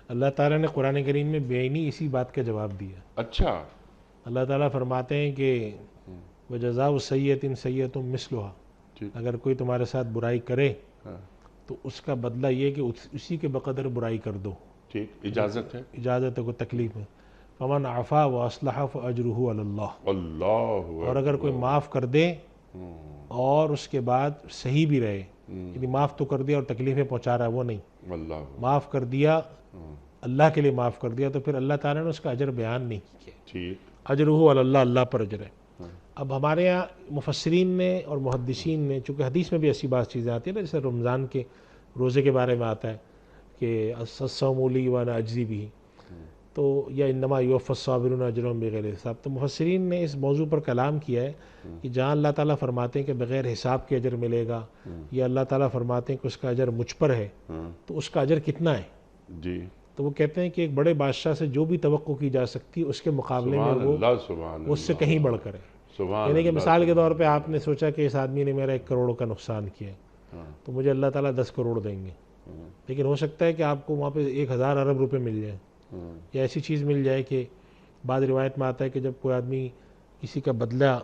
اللہ تعالیٰ نے قرآن کریم میں بےعینی اسی بات کا جواب دیا. اچھا اللہ تعالیٰ فرماتے ہیں کہ وَجَزَاءُ سَیِّئَةٍ سَیِّئَةٌ مِثْلُهَا، ٹھیک اگر کوئی تمہارے ساتھ برائی کرے ہاں تو اس کا بدلہ یہ کہ اسی کے بقدر برائی کر دو. ٹھیک، اجازت ہے. اجازت ہے، کوئی تکلیف ہے. فمن عفا واصلح فاجرہ علی اللہ، اللہ اور اگر کوئی معاف کر دے اور اس کے بعد صحیح بھی رہے، یعنی معاف تو کر دیا اور تکلیفیں پہنچا رہا ہے وہ نہیں، اللہ معاف کر دیا اللہ کے لیے معاف کر دیا تو پھر اللہ تعالیٰ نے اس کا اجر بیان نہیں کیا. ٹھیک اجرہ علی اللہ، اللہ پر اجر ہے. اب ہمارے یہاں مفسرین نے اور محدثین نے، چونکہ حدیث میں بھی ایسی بات چیزیں آتی ہیں نا، جیسے رمضان کے روزے کے بارے میں آتا ہے کہ الصوم لی وانا اجزی بھی، تو یا انما یوفی الصابرون اجرهم بغیر حساب. تو مفسرین نے اس موضوع پر کلام کیا ہے کہ جہاں اللہ تعالیٰ فرماتے ہیں کہ بغیر حساب کے اجر ملے گا، یا اللہ تعالیٰ فرماتے ہیں کہ اس کا اجر مجھ پر ہے، تو اس کا اجر کتنا ہے؟ جی تو وہ کہتے ہیں کہ ایک بڑے بادشاہ سے جو بھی توقع کی جا سکتی ہے اس کے مقابلے میں سبحان وہ اللہ، سبحان اس سے اللہ، کہیں بڑھ کر ہے. سبحان یعنی کہ اللہ، مثال کے طور پہ آپ نے سوچا کہ اس آدمی نے میرا 1 کروڑ کا نقصان کیا ہے، ہاں، تو مجھے اللہ تعالیٰ 10 کروڑ دیں گے، لیکن ہو سکتا ہے کہ آپ کو وہاں پہ 1000 ارب روپے مل جائیں، ہاں، یا ایسی چیز مل جائے کہ بعض روایت میں آتا ہے کہ جب کوئی آدمی کسی کا بدلہ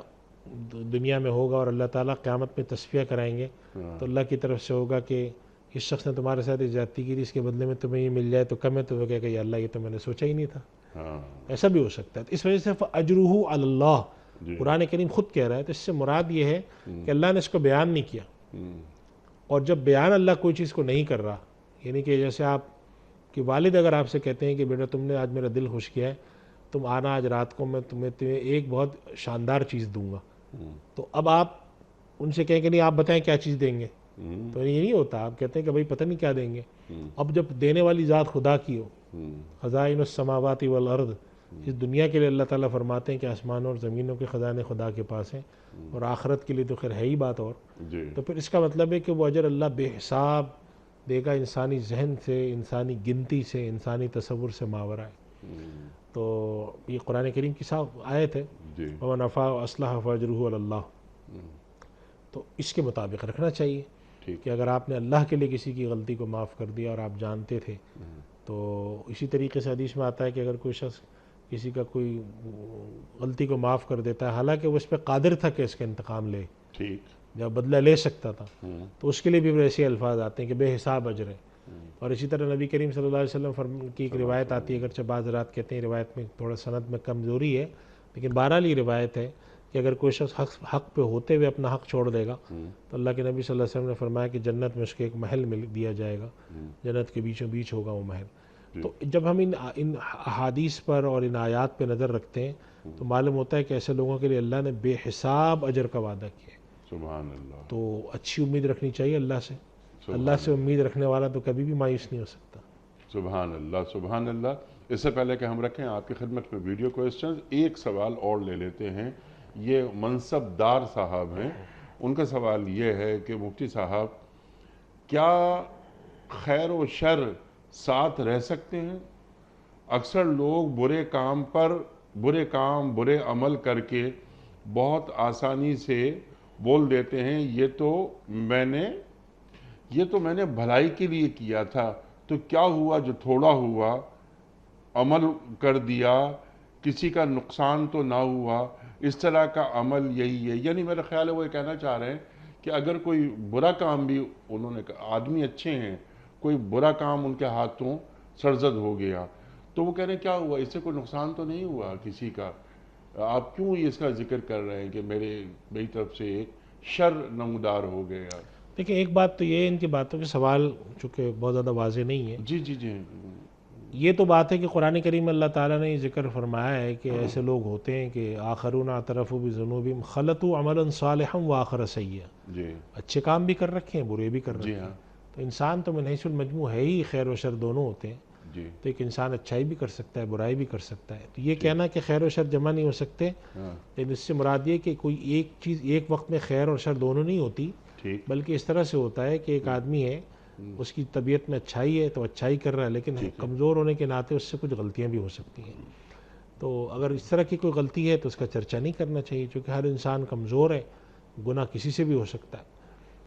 دنیا میں ہوگا اور اللہ تعالیٰ قیامت میں تصفیہ کرائیں گے ہاں، تو اللہ کی طرف سے ہوگا کہ اس شخص نے تمہارے ساتھ زیادتی کی تھی، اس کے بدلے میں تمہیں یہ مل جائے تو کم ہے، تو وہ کہے کہ یا اللہ یہ تو میں نے سوچا ہی نہیں تھا. ہاں، ایسا بھی ہو سکتا ہے. اس وجہ سے فَأَجْرُهُ عَلَى اللَّهِ جی، قرآن کریم خود کہہ رہا ہے. تو اس سے مراد یہ ہے کہ اللہ نے اس کو بیان نہیں کیا، اور جب بیان اللہ کوئی چیز کو نہیں کر رہا، یعنی کہ جیسے آپ کہ والد اگر آپ سے کہتے ہیں کہ بیٹا تم نے آج میرا دل خوش کیا ہے، تم آنا آج رات کو میں تمہیں ایک بہت شاندار چیز دوں گا، تو اب آپ ان سے کہیں کہ نہیں آپ بتائیں کیا چیز دیں گے، تو یہ نہیں ہوتا. آپ کہتے ہیں کہ بھائی پتہ نہیں کیا دیں گے. اب جب دینے والی ذات خدا کی ہو، خزائن السماوات والارض، اس دنیا کے لیے اللہ تعالیٰ فرماتے ہیں کہ آسمانوں اور زمینوں کے خزانے خدا کے پاس ہیں، اور آخرت کے لیے تو خیر ہے ہی بات. اور جی، تو پھر اس کا مطلب ہے کہ وہ اجر اللہ بے حساب دے گا، انسانی ذہن سے، انسانی گنتی سے، انسانی تصور سے ماورا ہے. تو یہ قرآن کریم کی صاف آیت ہے، جی، وَمَنْ عَفَا وَأَصْلَحَ فَأَجْرُهُ عَلَى اللَّهِ. تو اس کے مطابق رکھنا چاہیے ٹھیک، کہ اگر آپ نے اللہ کے لیے کسی کی غلطی کو معاف کر دیا اور آپ جانتے تھے، تو اسی طریقے سے حدیث میں آتا ہے کہ اگر کوئی شخص کسی کا کوئی غلطی کو معاف کر دیتا ہے، حالانکہ وہ اس پہ قادر تھا کہ اس کا انتقام لے ٹھیک، یا بدلہ لے سکتا تھا، تو اس کے لیے بھی ایسے الفاظ آتے ہیں کہ بے حساب اجر ہے. اور اسی طرح نبی کریم صلی اللہ علیہ وسلم کی ایک روایت آتی ہے، اگرچہ بعض حضرات کہتے ہیں روایت میں تھوڑا سند میں کمزوری ہے، لیکن بہرحال یہ روایت ہے کہ اگر کوئی شخص حق پہ ہوتے ہوئے اپنا حق چھوڑ دے گا تو اللہ کے نبی صلی اللہ علیہ وسلم نے فرمایا کہ جنت میں اس کے ایک محل مل دیا جائے گا، جنت کے بیچوں بیچ ہوگا وہ محل. تو جب ہم ان احادیث پر اور ان آیات پہ نظر رکھتے ہیں تو معلوم ہوتا ہے کہ ایسے لوگوں کے لیے اللہ نے بے حساب اجر کا وعدہ کیا ہے. سبحان اللہ، تو اچھی امید رکھنی چاہیے اللہ سے. اللہ سے امید رکھنے والا تو کبھی بھی مایوس نہیں ہو سکتا. سبحان اللہ، سبحان اللہ. اس سے پہلے کہ ہم رکھیں آپ کی خدمت میں ویڈیو کوئسچنز، ایک سوال اور لے لیتے ہیں. یہ منصب دار صاحب ہیں، ان کا سوال یہ ہے کہ مفتی صاحب کیا خیر و شر ساتھ رہ سکتے ہیں؟ اکثر لوگ برے عمل کر کے بہت آسانی سے بول دیتے ہیں یہ تو میں نے بھلائی کے لیے کیا تھا، تو کیا ہوا جو تھوڑا ہوا عمل کر دیا، کسی کا نقصان تو نہ ہوا. اس طرح کا عمل یہی ہے. یعنی میرا خیال ہے وہ یہ کہنا چاہ رہے ہیں کہ اگر کوئی برا کام بھی انہوں نے آدمی اچھے ہیں، کوئی برا کام ان کے ہاتھوں سرزد ہو گیا تو وہ کہہ رہے ہیں کیا ہوا، اس سے کوئی نقصان تو نہیں ہوا کسی کا، آپ کیوں اس کا ذکر کر رہے ہیں کہ میری طرف سے ایک شر نمودار ہو گیا. دیکھیں ایک بات تو یہ ہے، ان کی باتوں کے سوال چونکہ بہت زیادہ واضح نہیں ہے. جی جی جی، یہ تو بات ہے کہ قرآن کریم میں اللہ تعالیٰ نے یہ ذکر فرمایا ہے کہ ایسے لوگ ہوتے ہیں کہ آخرون اعترفوا بذنوبہم خلطوا عملا صالحا وآخر سیئا، جی اچھے کام بھی کر رکھے ہیں برے بھی کر رکھے جی ہیں. ہاں، تو انسان تو من حیث المجموع ہے ہی خیر و شر دونوں ہوتے ہیں. جی تو ایک انسان اچھائی بھی کر سکتا ہے برائی بھی کر سکتا ہے. تو یہ کہنا کہ خیر و شر جمع نہیں ہو سکتے، ہاں، لیکن اس سے مراد یہ کہ کوئی ایک چیز ایک وقت میں خیر اور شر دونوں نہیں ہوتی، ٹھیک، بلکہ اس طرح سے ہوتا ہے کہ ایک آدمی ہے اس کی طبیعت میں اچھائی ہے تو اچھائی کر رہا ہے، لیکن کمزور ہونے کے ناطے اس سے کچھ غلطیاں بھی ہو سکتی ہیں. تو اگر اس طرح کی کوئی غلطی ہے تو اس کا چرچا نہیں کرنا چاہیے، چونکہ ہر انسان کمزور ہے، گناہ کسی سے بھی ہو سکتا ہے.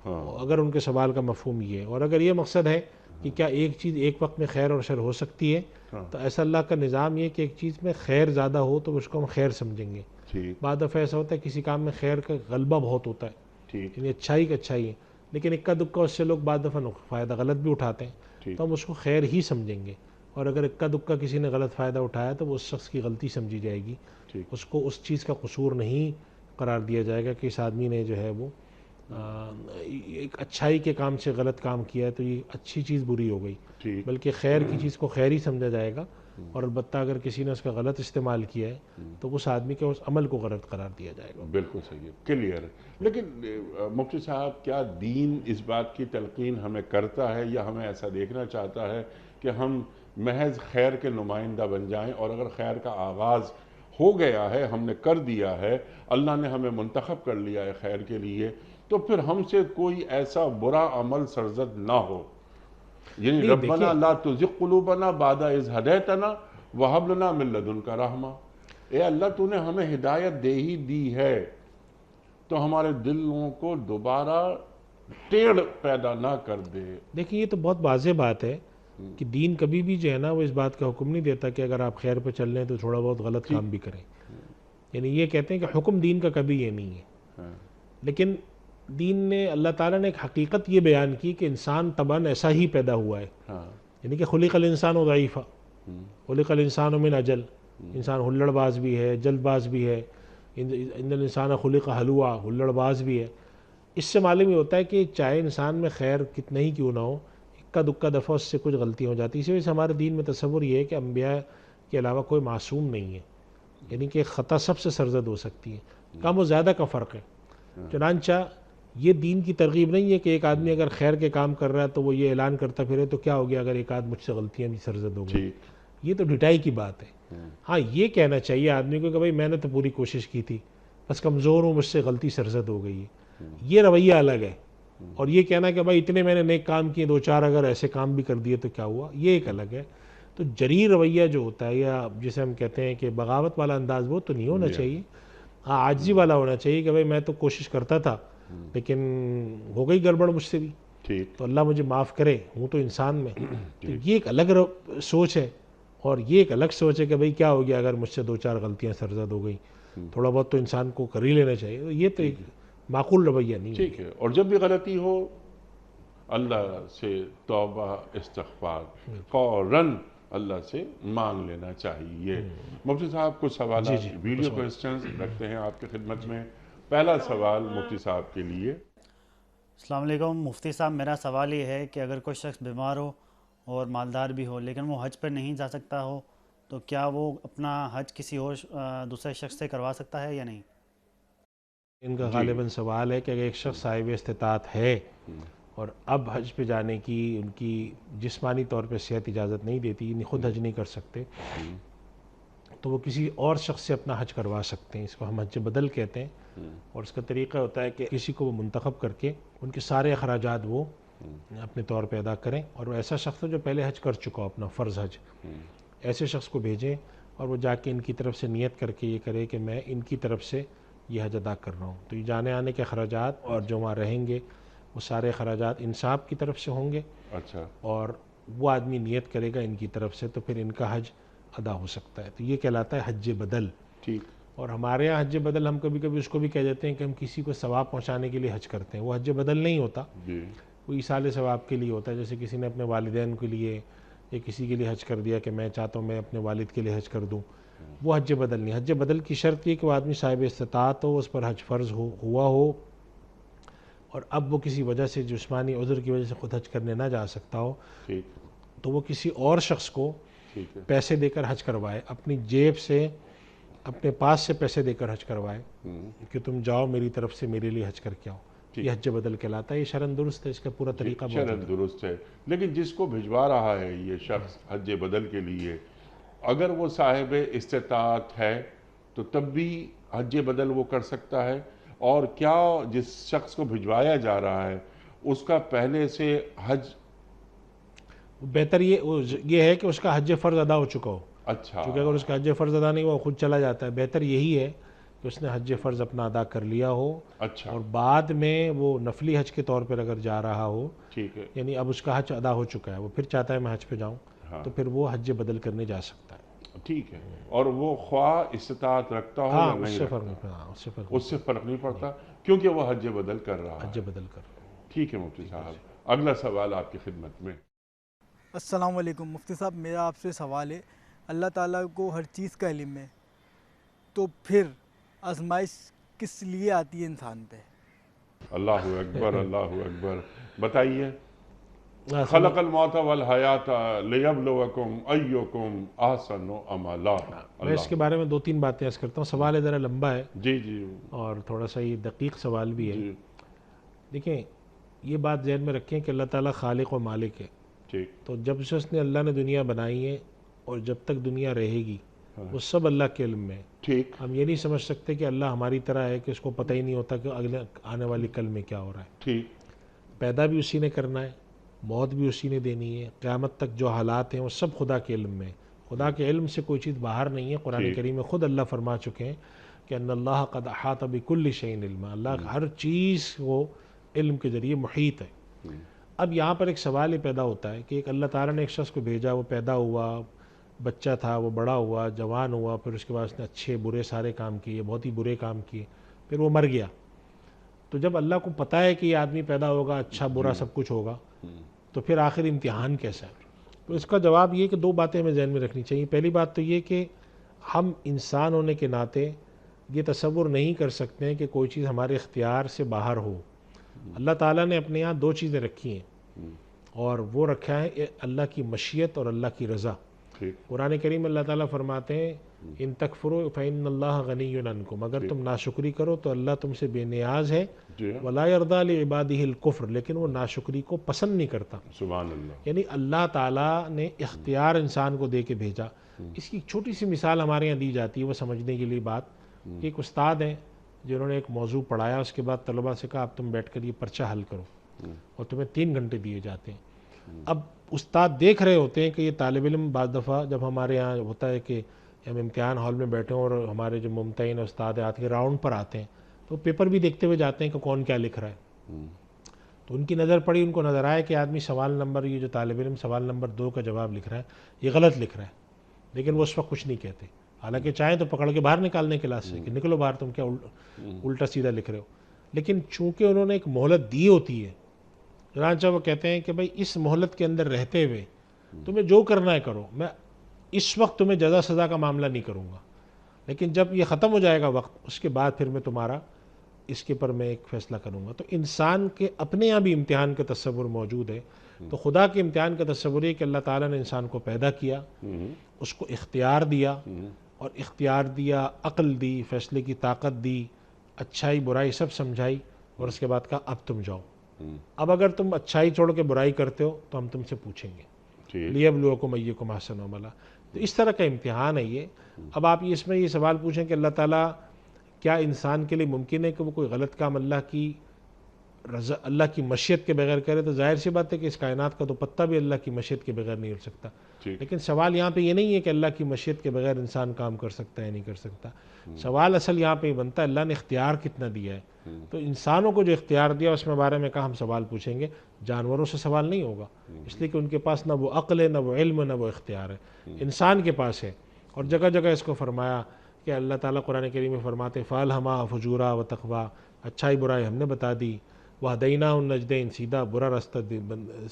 ہاں، اگر ان کے سوال کا مفہوم یہ ہے، اور اگر یہ مقصد ہے کہ کیا ایک چیز ایک وقت میں خیر اور شر ہو سکتی ہے، تو ایسا اللہ کا نظام یہ کہ ایک چیز میں خیر زیادہ ہو تو اس کو ہم خیر سمجھیں گے. ٹھیک، بعد دفعہ ایسا ہوتا ہے کسی کام میں خیر کا غلبہ بہت ہوتا ہے، ٹھیک، یعنی اچھائی کا اچھائی ہے، لیکن اکا دکا اس سے لوگ بعد دفعہ فائدہ غلط بھی اٹھاتے ہیں، ٹھیک، تو ہم اس کو خیر ہی سمجھیں گے. اور اگر اکا دکا کسی نے غلط فائدہ اٹھایا تو وہ اس شخص کی غلطی سمجھی جائے گی، ٹھیک، اس کو اس چیز کا قصور نہیں قرار دیا جائے گا کہ اس آدمی نے جو ہے وہ ایک اچھائی کے کام سے غلط کام کیا ہے تو یہ اچھی چیز بری ہو گئی، ٹھیک، بلکہ خیر کی چیز کو خیر ہی سمجھا جائے گا. اور البتہ اگر کسی نے اس کا غلط استعمال کیا ہے تو اس آدمی کے اس عمل کو غلط قرار دیا جائے گا. بالکل صحیح ہے، کلیئر ہے. لیکن مفتی صاحب کیا دین اس بات کی تلقین ہمیں کرتا ہے یا ہمیں ایسا دیکھنا چاہتا ہے کہ ہم محض خیر کے نمائندہ بن جائیں، اور اگر خیر کا آغاز ہو گیا ہے، ہم نے کر دیا ہے، اللہ نے ہمیں منتخب کر لیا ہے خیر کے لیے، تو پھر ہم سے کوئی ایسا برا عمل سرزد نہ ہو؟ یعنی نہیں، ربنا لا تزغ قلوبنا بعد اذ ہدیتنا وہب لنا من لدنک رحمہ. اے اللہ تو نے ہمیں ہدایت دے ہی دی ہے، تو ہمارے دلوں کو دوبارہ ٹیڑھ پیدا نہ کر دے. دیکھیں یہ تو بہت واضح بات ہے کہ دین کبھی بھی جو ہے نا وہ اس بات کا حکم نہیں دیتا کہ اگر آپ خیر پہ چل رہے ہیں تو تھوڑا بہت غلط کام بھی کریں. یعنی یہ کہتے ہیں کہ حکم دین کا کبھی یہ نہیں ہے. ہاں. لیکن دین نے اللہ تعالیٰ نے ایک حقیقت یہ بیان کی کہ انسان طبعاً ایسا ہی پیدا ہوا ہے. ہاں. یعنی کہ خلق الانسان ضعیفا خلق الانسان من اجل. انسان ہلڑ باز بھی ہے، جلد باز بھی ہے. ان الانسان خلق حلوا، ہلڑ باز بھی ہے. اس سے معلوم یہ ہوتا ہے کہ چاہے انسان میں خیر کتنا ہی کیوں نہ ہو، اکا دکا دفعہ اس سے کچھ غلطیاں ہو جاتی. اسی وجہ سے ہمارے دین میں تصور یہ ہے کہ انبیاء کے علاوہ کوئی معصوم نہیں ہے. یعنی کہ خطا سب سے سرزد ہو سکتی ہے، کم و زیادہ کا فرق ہے. چنانچہ یہ دین کی ترغیب نہیں ہے کہ ایک آدمی اگر خیر کے کام کر رہا ہے تو وہ یہ اعلان کرتا پھرے تو کیا ہو گیا اگر ایک آدھ مجھ سے غلطیاں بھی سرزد ہو گئی. یہ تو ڈٹائی کی بات ہے. ہاں یہ کہنا چاہیے آدمی کو کہ بھائی میں نے تو پوری کوشش کی تھی، بس کمزور ہوں، مجھ سے غلطی سرزد ہو گئی ہے. یہ رویہ الگ ہے. اور یہ کہنا کہ بھائی اتنے میں نے نیک کام کیے، دو چار اگر ایسے کام بھی کر دیے تو کیا ہوا، یہ ایک الگ ہے. تو جری رویہ جو ہوتا ہے یا جسے ہم کہتے ہیں کہ بغاوت والا انداز، وہ تو نہیں ہونا چاہیے. ہاں عاجزی والا ہونا چاہیے کہ بھائی میں تو کوشش کرتا تھا لیکن ہو گئی گڑبڑ مجھ سے بھی، تو اللہ مجھے معاف کرے، ہوں تو انسان میں. تو یہ ایک الگ سوچ ہے. اور یہ ایک الگ سوچ ہے کہ بھئی کیا ہو گیا اگر مجھ سے دو چار غلطیاں سرزد ہو گئی، تھوڑا بہت تو انسان کو کر ہی لینا چاہیے. یہ تو ایک معقول رویہ نہیں ہے. ٹھیک ہے. اور جب بھی غلطی ہو اللہ سے توبہ استغفار فوراً اللہ سے مانگ لینا چاہیے. مفتی صاحب کچھ سوالات ویڈیو کوئسچنز رکھتے ہیں آپ کی خدمت میں. پہلا سوال مفتی صاحب کے لیے. السلام علیکم مفتی صاحب، میرا سوال یہ ہے کہ اگر کوئی شخص بیمار ہو اور مالدار بھی ہو لیکن وہ حج پر نہیں جا سکتا ہو تو کیا وہ اپنا حج کسی اور دوسرے شخص سے کروا سکتا ہے یا نہیں؟ ان کا غالباً سوال ہے کہ اگر ایک شخص صاحب استطاعت ہے اور اب حج پہ جانے کی ان کی جسمانی طور پہ صحت اجازت نہیں دیتی، یعنی خود حج نہیں کر سکتے، تو وہ کسی اور شخص سے اپنا حج کروا سکتے ہیں. اس کو ہم حج بدل کہتے ہیں. اور اس کا طریقہ ہوتا ہے کہ کسی کو وہ منتخب کر کے ان کے سارے اخراجات وہ اپنے طور پہ ادا کریں. اور وہ ایسا شخص جو پہلے حج کر چکا ہو، اپنا فرض حج، ایسے شخص کو بھیجیں اور وہ جا کے ان کی طرف سے نیت کر کے یہ کرے کہ میں ان کی طرف سے یہ حج ادا کر رہا ہوں. تو یہ جانے آنے کے اخراجات اور جو وہاں رہیں گے وہ سارے اخراجات انصاف کی طرف سے ہوں گے. اچھا. اور وہ آدمی نیت کرے گا ان کی طرف سے تو پھر ان کا حج ادا ہو سکتا ہے. تو یہ کہلاتا ہے حج بدل. ٹھیک. اور ہمارے یہاں حج بدل ہم کبھی کبھی اس کو بھی کہہ دیتے ہیں کہ ہم کسی کو ثواب پہنچانے کے لیے حج کرتے ہیں. وہ حج بدل نہیں ہوتا، وہ ایصال ثواب کے لیے ہوتا ہے. جیسے کسی نے اپنے والدین کے لیے یا کسی کے لیے حج کر دیا کہ میں چاہتا ہوں میں اپنے والد کے لیے حج کر دوں، وہ حج بدل نہیں. حج بدل کی شرط یہ کہ وہ آدمی صاحب استطاعت ہو، اس پر حج فرض ہوا ہو، اور اب وہ کسی وجہ سے جسمانی عذر کی وجہ سے خود حج کرنے نہ جا سکتا ہو، تو وہ کسی اور شخص کو پیسے دے کر حج کروائے، اپنی جیب سے اپنے پاس سے پیسے دے کر حج کروائے کہ تم جاؤ میری طرف سے میرے لیے حج کر کے آؤ. یہ حج بدل کہلاتا ہے. یہ شرعاً درست ہے، اس کا پورا طریقہ شرعاً درست ہے. لیکن جس کو بھجوا رہا ہے یہ شخص حج بدل کے لیے، اگر وہ صاحب استطاعت ہے تو تب بھی حج بدل وہ کر سکتا ہے؟ اور کیا جس شخص کو بھجوایا جا رہا ہے اس کا پہلے سے حج بہتر یہ ہے کہ اس کا حج فرض ادا ہو چکا ہو. اچھا. کیونکہ اگر اس کا حج فرض ادا نہیں ہوا وہ خود چلا جاتا ہے. بہتر یہی ہے کہ اس نے حج فرض اپنا ادا کر لیا ہو. اچھا. اور بعد میں وہ نفلی حج کے طور پر اگر جا رہا ہو، ٹھیک ہے، یعنی اب اس کا حج ادا ہو چکا ہے، وہ پھر چاہتا ہے میں حج پہ جاؤں، تو پھر وہ حج بدل کرنے جا سکتا ہے. ٹھیک ہے. اور وہ خواہ استطاعت رکھتا ہو یا نہیں رکھتا، اس سے فرق نہیں پڑتا کیونکہ وہ حج بدل کر رہا ہے. حج بدل کر رہا ہے. ٹھیک ہے مفتی صاحب. اگلا سوال آپ کی خدمت میں. السلام علیکم مفتی صاحب، میرا آپ سے سوال ہے، اللہ تعالیٰ کو ہر چیز کا علم ہے، تو پھر آزمائش کس لیے آتی ہے انسان پہ؟ اللہ اکبر، اللہ اکبر. بتائیے. خلق الموت والحیات لیبلوکم ایکم احسن عملا. میں اس کے بارے میں دو تین باتیں عرض کرتا ہوں. سوال ذرا لمبا ہے جی جی، اور تھوڑا سا یہ دقیق سوال بھی ہے. دیکھیں یہ بات ذہن میں رکھیں کہ اللہ تعالیٰ خالق و مالک ہے. تو جب سے اس نے اللہ نے دنیا بنائی ہے اور جب تک دنیا رہے گی وہ سب اللہ کے علم میں. ہم یہ نہیں سمجھ سکتے کہ اللہ ہماری طرح ہے کہ اس کو پتہ ہی نہیں ہوتا کہ اگلے آنے والی کل میں کیا ہو رہا ہے. پیدا بھی اسی نے کرنا ہے، موت بھی اسی نے دینی ہے، قیامت تک جو حالات ہیں وہ سب خدا کے علم میں. خدا کے علم سے کوئی چیز باہر نہیں ہے. قرآن کریم میں خود اللہ فرما چکے ہیں کہ ان اللہ قد احاط بکل شیء علما، اللہ ہر چیز کو علم کے ذریعے محیط ہے۔ اب یہاں پر ایک سوال یہ پیدا ہوتا ہے کہ ایک اللہ تعالیٰ نے ایک شخص کو بھیجا، وہ پیدا ہوا، بچہ تھا، وہ بڑا ہوا، جوان ہوا، پھر اس کے بعد اس نے اچھے برے سارے کام کیے، بہت ہی برے کام کیے، پھر وہ مر گیا۔ تو جب اللہ کو پتہ ہے کہ یہ آدمی پیدا ہوگا، اچھا برا سب کچھ ہوگا، تو پھر آخر امتحان کیسا ہے؟ تو اس کا جواب یہ کہ دو باتیں ہمیں ذہن میں رکھنی چاہیے۔ پہلی بات تو یہ کہ ہم انسان ہونے کے ناطے یہ تصور نہیں کر سکتے ہیں کہ کوئی چیز ہمارے اختیار سے باہر ہو۔ اللہ تعالیٰ نے اپنے یہاں دو چیزیں رکھی ہیں، اور وہ رکھا ہے اللہ کی مشیت اور اللہ کی رضا۔ قرآن کریم اللہ تعالیٰ فرماتے ہیں ان تکفروا فإن اللہ غنی عنکم، اگر تم ناشکری کرو تو اللہ تم سے بے نیاز ہے، ولا یرضی لعبادہ الکفر، لیکن وہ ناشکری کو پسند نہیں کرتا۔ سبحان اللہ۔ یعنی اللہ تعالیٰ نے اختیار انسان کو دے کے بھیجا۔ اس کی چھوٹی سی مثال ہمارے یہاں دی جاتی ہے وہ سمجھنے کے لیے بات، کہ ایک استاد ہیں جنہوں نے ایک موضوع پڑھایا، اس کے بعد طلباء سے کہا اب تم بیٹھ کر یہ پرچہ حل کرو، اور تمہیں 3 گھنٹے دیے جاتے ہیں۔ اب استاد دیکھ رہے ہوتے ہیں کہ یہ طالب علم بعض دفعہ جب ہمارے یہاں ہوتا ہے کہ ہم امتحان ہال میں بیٹھے ہوں اور ہمارے جو ممتحن استاد آتے ہیں راؤنڈ پر آتے ہیں، تو پیپر بھی دیکھتے ہوئے جاتے ہیں کہ کون کیا لکھ رہا ہے۔ تو ان کی نظر پڑی، ان کو نظر آیا کہ آدمی سوال نمبر، یہ جو طالب علم سوال نمبر 2 کا جواب لکھ رہا ہے یہ غلط لکھ رہا ہے، لیکن وہ اس وقت کچھ نہیں کہتے، حالانکہ چاہیں تو پکڑ کے باہر نکالنے کلاس سے کہ نکلو باہر، تم کیا الٹا سیدھا لکھ رہے ہو۔ لیکن چونکہ انہوں نے ایک مہلت دی ہوتی ہے، چنانچہ وہ کہتے ہیں کہ بھائی اس مہلت کے اندر رہتے ہوئے تمہیں جو کرنا ہے کرو، میں اس وقت تمہیں جزا سزا کا معاملہ نہیں کروں گا، لیکن جب یہ ختم ہو جائے گا وقت، اس کے بعد پھر میں تمہارا اس کے پر میں ایک فیصلہ کروں گا۔ تو انسان کے اپنے یہاں بھی امتحان کا تصور موجود ہے۔ تو خدا کے امتحان کا تصور یہ کہ اللہ تعالیٰ نے انسان کو پیدا کیا، اس کو اختیار دیا، اور اختیار دیا، عقل دی، فیصلے کی طاقت دی، اچھائی برائی سب سمجھائی، اور اس کے بعد کہا اب تم جاؤ۔ اب اگر تم اچھائی چھوڑ کے برائی کرتے ہو تو ہم تم سے پوچھیں گے، لیبلوکم ایکم احسن عملا۔ تو اس طرح کا امتحان ہے یہ۔ اب آپ اس میں یہ سوال پوچھیں کہ اللہ تعالیٰ کیا انسان کے لیے ممکن ہے کہ وہ کوئی غلط کام اللہ کی رضا، اللہ کی مشیت کے بغیر کرے؟ تو ظاہر سی بات ہے کہ اس کائنات کا تو پتہ بھی اللہ کی مشیت کے بغیر نہیں ہل سکتا۔ لیکن سوال یہاں پہ یہ نہیں ہے کہ اللہ کی مشیت کے بغیر انسان کام کر سکتا ہے نہیں کر سکتا، سوال اصل یہاں پہ یہ بنتا ہے اللہ نے اختیار کتنا دیا ہے۔ تو انسانوں کو جو اختیار دیا اس میں بارے میں کہا ہم سوال پوچھیں گے، جانوروں سے سوال نہیں ہوگا، اس لیے کہ ان کے پاس نہ وہ عقل ہے، نہ وہ علم، نہ وہ اختیار ہے، انسان کے پاس ہے۔ اور جگہ جگہ اس کو فرمایا کہ اللہ تعالیٰ قرآن کریم میں فرماتے فَأَلْهَمَا فُجُورَهَا وَتَقْوَىٰ، اچھائی برائی ہم نے بتا دی، وَهَدَيْنَاهُ النَّجْدَيْنِ، سیدھا برا راستہ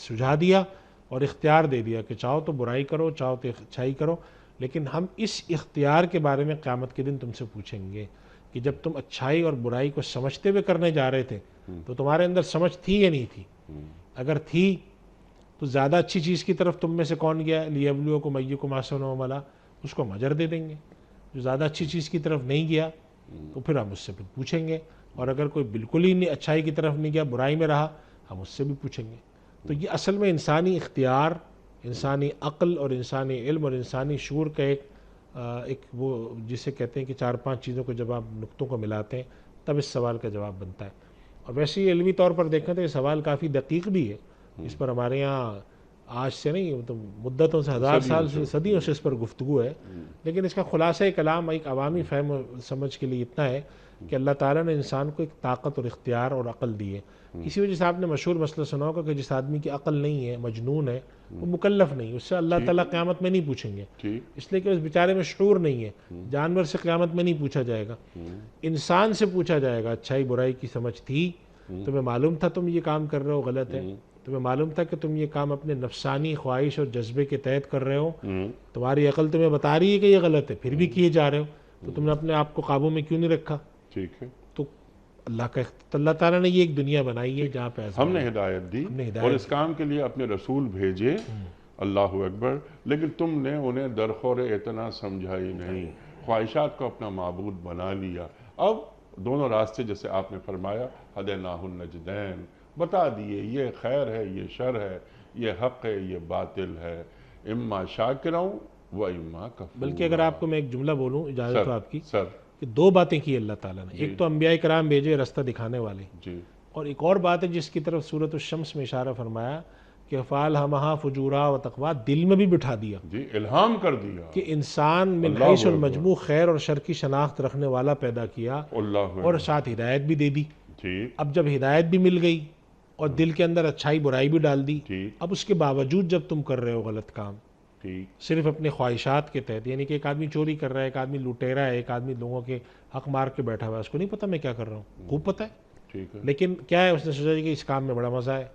سجھا دیا اور اختیار دے دیا کہ چاہو تو برائی کرو، چاہو تو اچھائی کرو، لیکن ہم اس اختیار کے بارے میں قیامت کے دن تم سے پوچھیں گے کہ جب تم اچھائی اور برائی کو سمجھتے ہوئے کرنے جا رہے تھے تو تمہارے اندر سمجھ تھی یا نہیں تھی؟ اگر تھی تو زیادہ اچھی چیز کی طرف تم میں سے کون گیا؟ لیبلوکم ایکم احسن عملا، اس کو ہم اجر دے دیں گے۔ جو زیادہ اچھی چیز کی طرف نہیں گیا تو پھر ہم اس سے پھر پوچھیں گے، اور اگر کوئی بالکل ہی نہیں اچھائی کی طرف نہیں گیا، برائی میں رہا، ہم اس سے بھی پوچھیں گے۔ تو یہ اصل میں انسانی اختیار، انسانی عقل اور انسانی علم اور انسانی شعور کا ایک وہ جسے کہتے ہیں کہ 4-5 چیزوں کو جب آپ نقطوں کو ملاتے ہیں تب اس سوال کا جواب بنتا ہے۔ اور ویسے ہی علمی طور پر دیکھیں تو یہ سوال کافی دقیق بھی ہے، اس پر ہمارے یہاں آج سے نہیں تو مدتوں سے، 1000 سال سے، صدیوں سے اس پر گفتگو ہے، لیکن اس کا خلاصہ کلام ایک عوامی فہم و سمجھ کے لیے اتنا ہے کہ اللہ تعالیٰ نے انسان کو ایک طاقت اور اختیار اور عقل دی ہے۔ کسی وجہ سے آپ نے مشہور مسئلہ سنا ہوگا کہ جس آدمی کی عقل نہیں ہے، مجنون ہے، وہ مکلف نہیں، اس سے اللہ تعالیٰ قیامت میں نہیں پوچھیں گے، اس لیے کہ اس بیچارے میں شعور نہیں ہے۔ جانور سے قیامت میں نہیں پوچھا جائے گا، انسان سے پوچھا جائے گا اچھائی برائی کی سمجھ تھی؟ تمہیں معلوم تھا تم یہ کام کر رہے ہو غلط ہے؟ تمہیں معلوم تھا کہ تم یہ کام اپنے نفسانی خواہش اور جذبے کے تحت کر رہے ہو؟ تمہاری عقل تمہیں بتا رہی ہے کہ یہ غلط ہے، پھر بھی کیے جا رہے ہو، تو تم نے اپنے آپ کو قابو میں کیوں نہیں رکھا؟ ٹھیک ہے، تو اللہ تعالیٰ نے یہ ایک دنیا بنائی ہے جہاں پہ ہم نے ہدایت دی اور اس کام کے لیے اپنے رسول بھیجے، اللہ اکبر، لیکن تم نے انہیں درخور اعتنا سمجھائی نہیں، خواہشات کو اپنا معبود بنا لیا۔ اب دونوں راستے جیسے آپ نے فرمایا ہدیناہ النجدین، بتا دیے یہ خیر ہے، یہ شر ہے، یہ حق ہے، یہ باطل ہے، اما شاکرا و اما کفورا۔ بلکہ اگر آپ کو میں ایک جملہ بولوں، اجازت ہو آپ کی، سر کہ 2 باتیں کی اللہ تعالیٰ نے، ایک تو انبیاء کرام بھیجے رستہ دکھانے والے، جی، اور ایک اور بات ہے جس کی طرف سورۃ الشمس میں اشارہ فرمایا کہ فالہمہا فجورا و تقوا دل میں بھی بٹھا دیا جی الہام کر دیا، کہ انسان من اللہ حیث اکبر۔ المجموع خیر اور شر کی شناخت رکھنے والا پیدا کیا اللہ اور ساتھ ہدایت بھی دے دی۔ ٹھیک اب جب ہدایت بھی مل گئی اور دل کے اندر اچھائی برائی بھی ڈال دی، ٹھیک اب اس کے باوجود جب تم کر رہے ہو غلط کام ٹھیک صرف اپنے خواہشات کے تحت، یعنی کہ ایک آدمی چوری کر رہا ہے، ایک آدمی لٹیرا ہے، ایک آدمی لوگوں کے حق مار کے بیٹھا ہوا ہے، اس کو نہیں پتہ میں کیا کر رہا ہوں، خوب پتہ ہے، ٹھیک ہے، لیکن کیا ہے، اس نے سوچا کہ اس کام میں بڑا مزہ ہے،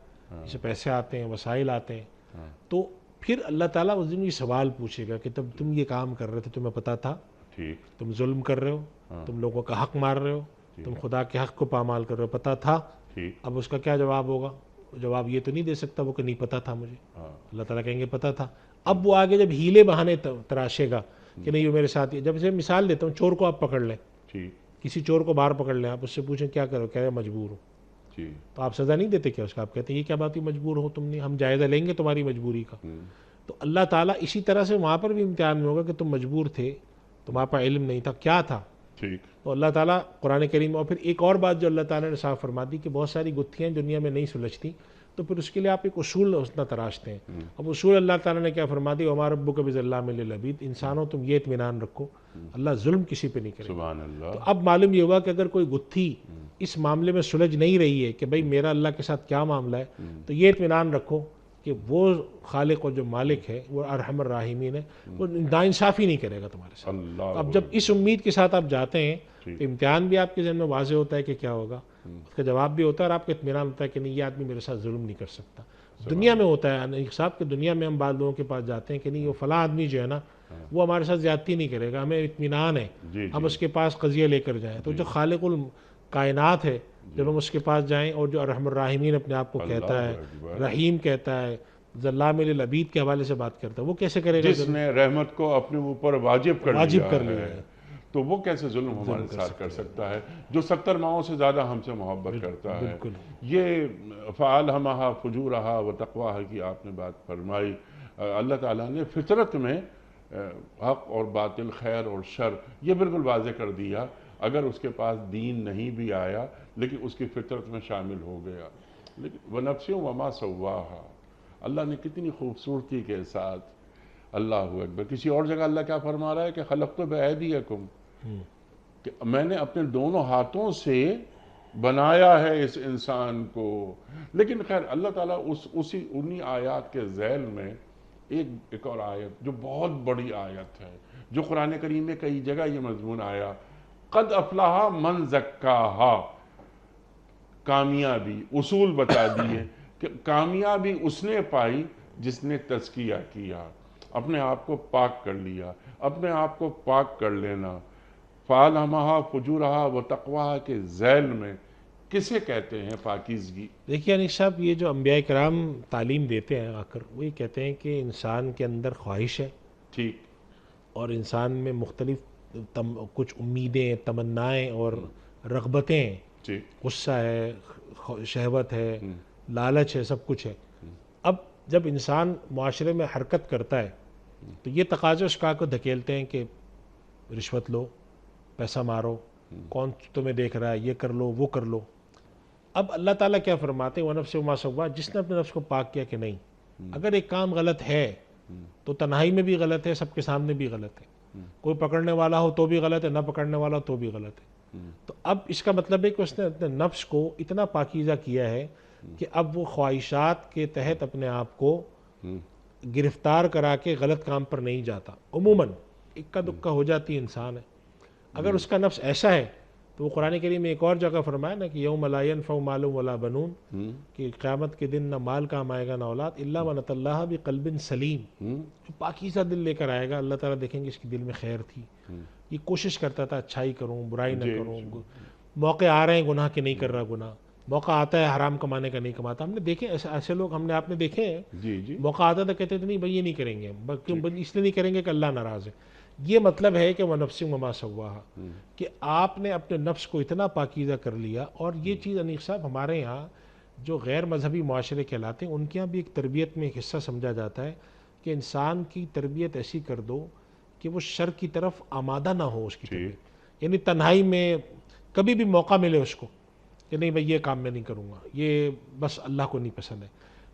اسے پیسے آتے ہیں، وسائل آتے ہیں، تو پھر اللہ تعالیٰ اس دن یہ سوال پوچھے گا کہ تب تم یہ کام کر رہے تھے تمہیں پتہ تھا، ٹھیک تم ظلم کر رہے ہو، تم لوگوں کا حق مار رہے ہو، تم خدا کے حق کو پامال کر رہے ہو، پتہ تھا؟ ٹھیک اب اس کا کیا جواب ہوگا؟ جواب یہ تو نہیں دے سکتا وہ کہ نہیں پتہ تھا مجھے، ہاں اللہ تعالیٰ کہیں گے پتہ تھا۔ اب وہ آگے جب ہیلے بہانے تراشے گا کہ نہیں وہ میرے ساتھ جب سے مثال دیتا ہوں، چور کو آپ پکڑ لیں، ٹھیک کسی چور کو باہر پکڑ لیں، آپ اس سے پوچھیں کیا کرو، کہہ رہے مجبور ہوں، جی تو آپ سزا نہیں دیتے کیا اس کا؟ آپ کہتے ہیں یہ کیا بات ہوئی مجبور ہو تم نے، ہم جائزہ لیں گے تمہاری مجبوری کا۔ تو اللہ تعالیٰ اسی طرح سے وہاں پر بھی امتحان میں ہوگا کہ تم مجبور تھے، تمہارے پاس علم نہیں تھا، کیا تھا؟ ٹھیک تو اللہ تعالیٰ قرآن کریم، اور پھر ایک اور بات جو اللہ تعالیٰ نے صاف فرما دی کہ بہت ساری گتھیاں دنیا میں نہیں سلجھتی، تو پھر اس کے لیے آپ ایک اصول اتنا تراشتے ہیں۔ اب اصول اللہ تعالیٰ نے کیا فرما دی، وَمَا رَبُّكَ بِظَلَّامٍ لِّلْعَبِيدِ، انسانوں تم یہ اطمینان رکھو اللہ ظلم کسی پہ نہیں کرے گا۔ سبحان اللہ، تو اب معلوم یہ ہوا کہ اگر کوئی گتھی اس معاملے میں سلجھ نہیں رہی ہے کہ بھئی میرا اللہ کے ساتھ کیا معاملہ ہے، تو یہ اطمینان رکھو کہ وہ خالق اور جو مالک ہے وہ ارحم الراحمین ہے، وہ ناانصافی نہیں کرے گا تمہارے ساتھ۔ اللہ اب جب اس امید کے ساتھ آپ جاتے ہیں ٹھیک تو امتحان بھی آپ کے ذہن میں واضح ہوتا ہے کہ کیا ہوگا، اس کا جواب بھی ہوتا ہے اور آپ کا اطمینان ہوتا ہے کہ نہیں یہ آدمی میرے ساتھ ظلم نہیں کر سکتا۔ دنیا میں ہوتا ہے ایک صاحب کہ دنیا میں ہم بعض لوگوں کے پاس جاتے ہیں کہ نہیں وہ فلاں آدمی جو ہے نا وہ ہمارے ساتھ زیادتی نہیں کرے گا، ہمیں اطمینان ہے، جی ہم جی اس کے پاس قضیہ لے کر جائیں۔ تو جو خالق الکائنات ہے جب ہم اس کے پاس جائیں، اور جو ارحم الراحمین اپنے آپ کو کہتا ہے، اکبر، رحیم کہتا ہے، ظلام للعبید کے حوالے سے بات کرتا ہے، وہ کیسے کرے گا؟ جس نے رحمت کو اپنے اوپر واجب کر لیا ہے تو وہ کیسے ظلم ہمارے ساتھ کر سکتا ہے، جو 70 ماؤں سے زیادہ ہم سے محبت کرتا ہے۔ بالکل یہ فَأَلْهَمَهَا فُجُورَهَا وَتَقْوَاهَا کی آپ نے بات فرمائی۔ اللہ تعالیٰ نے فطرت میں حق اور باطل، خیر اور شر یہ بالکل واضح کر دیا، اگر اس کے پاس دین نہیں بھی آیا لیکن اس کی فطرت میں شامل ہو گیا۔ لیکن وَنَفْسٍ وَمَا سَوَّاهَا، اللہ نے کتنی خوبصورتی کے ساتھ، اللہ اکبر، کسی اور جگہ اللہ کیا فرما رہا ہے کہ خلقت بِأَيْدِيكُمْ، کہ میں نے اپنے دونوں ہاتھوں سے بنایا ہے اس انسان کو۔ لیکن خیر اللہ تعالیٰ انہی آیات کے ذیل میں ایک اور آیت جو بہت بڑی آیت ہے، جو قرآن کریم میں کئی جگہ یہ مضمون آیا، قد افلح من زکاہا، کامیابی اصول بتا دیے کہ کامیابی اس نے پائی جس نے تزکیہ کیا، اپنے آپ کو پاک کر لیا۔ اپنے آپ کو پاک کر لینا فَأَلْهَمَهَا فُجُورَهَا وَتَقْوَاهَا کے ذیل میں کسے کہتے ہیں پاکیزگی؟ دیکھیے انیس صاحب، یہ جو انبیاء کرام تعلیم دیتے ہیں آ کر، وہ یہ کہتے ہیں کہ انسان کے اندر خواہش ہے، ٹھیک اور انسان میں مختلف کچھ امیدیں، تمنائیں اور رغبتیں ہیں، ٹھیک غصہ ہے، شہوت ہے، لالچ ہے، سب کچھ ہے۔ اب جب انسان معاشرے میں حرکت کرتا ہے تو یہ تقاضے اس کا کو دھکیلتے ہیں کہ رشوت لو، پیسہ مارو، کون تمہیں دیکھ رہا ہے، یہ کر لو، وہ کر لو۔ اب اللہ تعالیٰ کیا فرماتے ہیں، وَنَفْسٍ وَمَا سَوَّاهَا، جس نے اپنے نفس کو پاک کیا کہ نہیں، اگر ایک کام غلط ہے تو تنہائی میں بھی غلط ہے، سب کے سامنے بھی غلط ہے، کوئی پکڑنے والا ہو تو بھی غلط ہے، نہ پکڑنے والا ہو تو بھی غلط ہے۔ تو اب اس کا مطلب ہے کہ اس نے اپنے نفس کو اتنا پاکیزہ کیا ہے کہ اب وہ خواہشات کے تحت اپنے آپ کو گرفتار کرا کے غلط کام پر نہیں جاتا۔ عموماً اکا دکا ہو جاتی انسان ہے، اگر اس کا نفس ایسا ہے تو وہ قرآن کریم میں ایک اور جگہ فرمایا نا کہ یوم لا ینفع مال ولا بنون، کہ قیامت کے دن نہ مال کام آئے گا نہ اولاد، الا من اتى اللہ بقلب سلیم، جو پاکیزہ دل لے کر آئے گا، اللہ تعالیٰ دیکھیں گے اس کے دل میں خیر تھی، یہ کوشش کرتا تھا اچھائی کروں، برائی نہ کروں، موقع آ رہے ہیں گناہ کے نہیں کر رہا گناہ، موقع آتا ہے حرام کمانے کا نہیں کماتا۔ ہم نے دیکھے ایسے لوگ، ہم نے آپ نے دیکھے ہیں، جی جی موقع آتا تھا کہتے تھے نہیں بھائی یہ نہیں کریں گے، اس لیے نہیں کریں گے کہ اللہ ناراض ہے۔ یہ مطلب ہے کہ وَنَفْسٍ وَمَا سَوَّاهَا، کہ آپ نے اپنے نفس کو اتنا پاکیزہ کر لیا۔ اور یہ چیز انیق صاحب ہمارے یہاں جو غیر مذہبی معاشرے کہلاتے ہیں ان کے یہاں بھی ایک تربیت میں ایک حصہ سمجھا جاتا ہے کہ انسان کی تربیت ایسی کر دو کہ وہ شر کی طرف آمادہ نہ ہو، اس کی تربیت، یعنی تنہائی میں کبھی بھی موقع ملے اس کو کہ نہیں بھائی یہ کام میں نہیں کروں گا، یہ بس اللہ کو نہیں پسند ہے،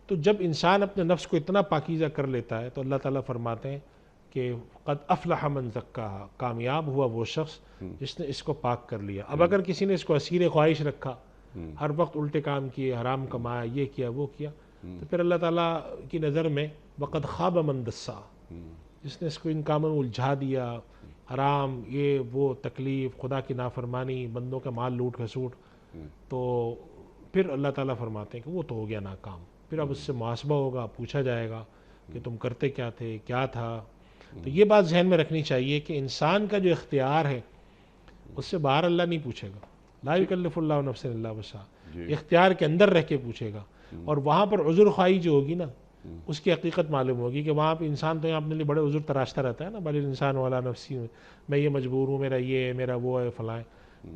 تو جب انسان اپنے نفس کو اتنا پاکیزہ کر لیتا ہے تو اللہ تعالیٰ فرماتے ہیں کہ قد افلح من زکاہا، کامیاب ہوا وہ شخص جس نے اس کو پاک کر لیا۔ اب اگر کسی نے اس کو اسیر خواہش رکھا، ہر وقت الٹے کام کیے، حرام کمایا، یہ کیا وہ کیا، تو پھر اللہ تعالیٰ کی نظر میں وقد خاب من دساہا، جس نے اس کو ان کاموں میں الجھا دیا، حرام، یہ وہ، تکلیف، خدا کی نافرمانی، بندوں کا مال لوٹ کھسوٹ، تو پھر اللہ تعالیٰ فرماتے ہیں کہ وہ تو ہو گیا ناکام۔ پھر اب اس سے محاسبہ ہوگا، پوچھا جائے گا کہ تم کرتے کیا تھے، کیا تھا۔ تو یہ بات ذہن میں رکھنی چاہیے کہ انسان کا جو اختیار ہے اس سے باہر اللہ نہیں پوچھے گا، لا یکلف اللہ نفسا الا وسعہا، اختیار کے اندر رہ کے پوچھے گا۔ اور وہاں پر عذر خواہی جو ہوگی نا، اس کی حقیقت معلوم ہوگی کہ وہاں پہ انسان تو اپنے لیے بڑے عذر تراشتا رہتا ہے نا، بل الانسان علی نفسہ، میں یہ مجبور ہوں، میرا یہ ہے، میرا وہ ہے، فلاں۔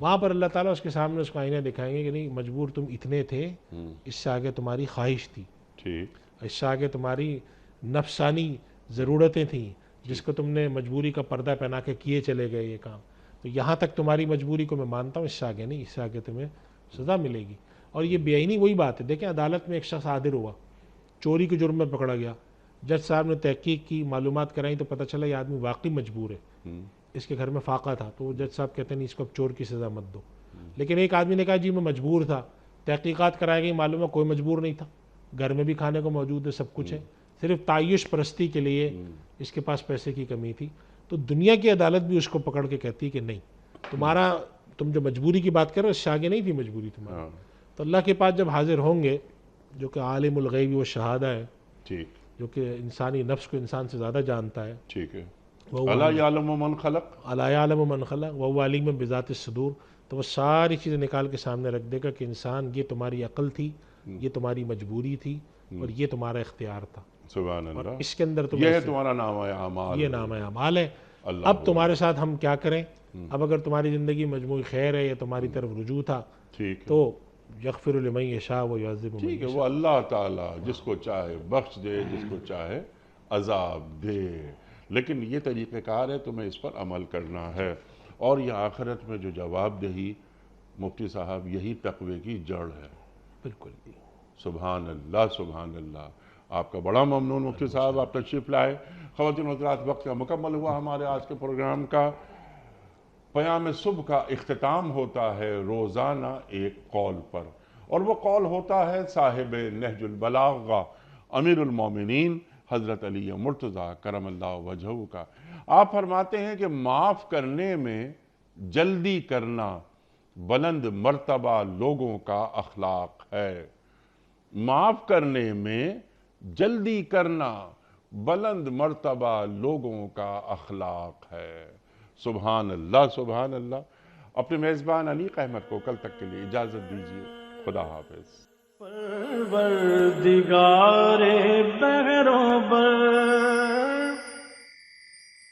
وہاں پر اللہ تعالیٰ اس کے سامنے اس کو آئینہ دکھائیں گے کہ نہیں، مجبور تم اتنے تھے، اس سے آگے تمہاری خواہش تھی، اس سے آگے تمہاری نفسانی ضرورتیں تھیں، جس کو تم نے مجبوری کا پردہ پہنا کے کیے چلے گئے یہ کام، تو یہاں تک تمہاری مجبوری کو میں مانتا ہوں، اس سے آگے نہیں، اس سے آگے تمہیں سزا ملے گی۔ اور یہ بے عینی وہی بات ہے، دیکھیں عدالت میں ایک شخص حاضر ہوا، چوری کے جرم میں پکڑا گیا، جج صاحب نے تحقیق کی، معلومات کرائیں تو پتہ چلا یہ آدمی واقعی مجبور ہے، اس کے گھر میں فاقہ تھا، تو جج صاحب کہتے ہیں نہیں، اس کو اب چور کی سزا مت دو۔ لیکن ایک آدمی نے کہا جی میں مجبور تھا، تحقیقات کرائی گئی، معلوم ہے کوئی مجبور نہیں تھا، گھر میں بھی کھانے کو موجود ہے، سب کچھ ہے، صرف تعیش پرستی کے لیے اس کے پاس پیسے کی کمی تھی۔ تو دنیا کی عدالت بھی اس کو پکڑ کے کہتی کہ نہیں، تم جو مجبوری کی بات کر رہے ہو اس سے آگے نہیں تھی مجبوری تمہاری۔ تو اللہ کے پاس جب حاضر ہوں گے، جو کہ عالم الغیب و شہادہ ہے، جو کہ انسانی نفس کو انسان سے زیادہ جانتا ہے، ٹھیک ہے، وہ الا یعلم من خلق، الا یعلم من خلق وهو علیم بذات الصدور، تو وہ ساری چیزیں نکال کے سامنے رکھ دے گا کہ انسان یہ تمہاری عقل تھی، یہ تمہاری مجبوری تھی، اور یہ تمہارا اختیار تھا، سبحان اور اللہ، اس کے اندر یہ ہے تمہارا نامہ اعمال، یہ نام اعمال ہے۔ اللہ اب تمہارے ساتھ ہم کیا کریں؟ اب اگر تمہاری زندگی مجموعی خیر ہے یا تمہاری طرف رجوع تھا، ٹھیک ہے، تو یغفر لمن یشاء و یعذب من ٹھیک ہے، یشاء۔ وہ اللہ تعالیٰ جس کو چاہے بخش دے، جس کو چاہے عذاب دے، لیکن یہ طریقہ کار ہے، تمہیں اس پر عمل کرنا ہے۔ اور یہ آخرت میں جو جواب دہی، مفتی صاحب، یہی تقوی کی جڑ ہے۔ بالکل، سبحان اللہ، سبحان اللہ۔ آپ کا بڑا ممنون مفتی صاحب، آپ تشریف لائے۔ خواتین و حضرات، وقت کا مکمل ہوا ہمارے آج کے پروگرام کا۔ پیام صبح کا اختتام ہوتا ہے روزانہ ایک قول پر، اور وہ قول ہوتا ہے صاحب نہج البلاغہ، امیر المومنین حضرت علی مرتضیٰ کرم اللہ وجہہ کا۔ آپ فرماتے ہیں کہ معاف کرنے میں جلدی کرنا بلند مرتبہ لوگوں کا اخلاق ہے۔ معاف کرنے میں جلدی کرنا بلند مرتبہ لوگوں کا اخلاق ہے۔ سبحان اللہ، سبحان اللہ۔ اپنے میزبان انیق احمد کو کل تک کے لیے اجازت دیجیے، خدا حافظ۔ پروردگار بہروں بر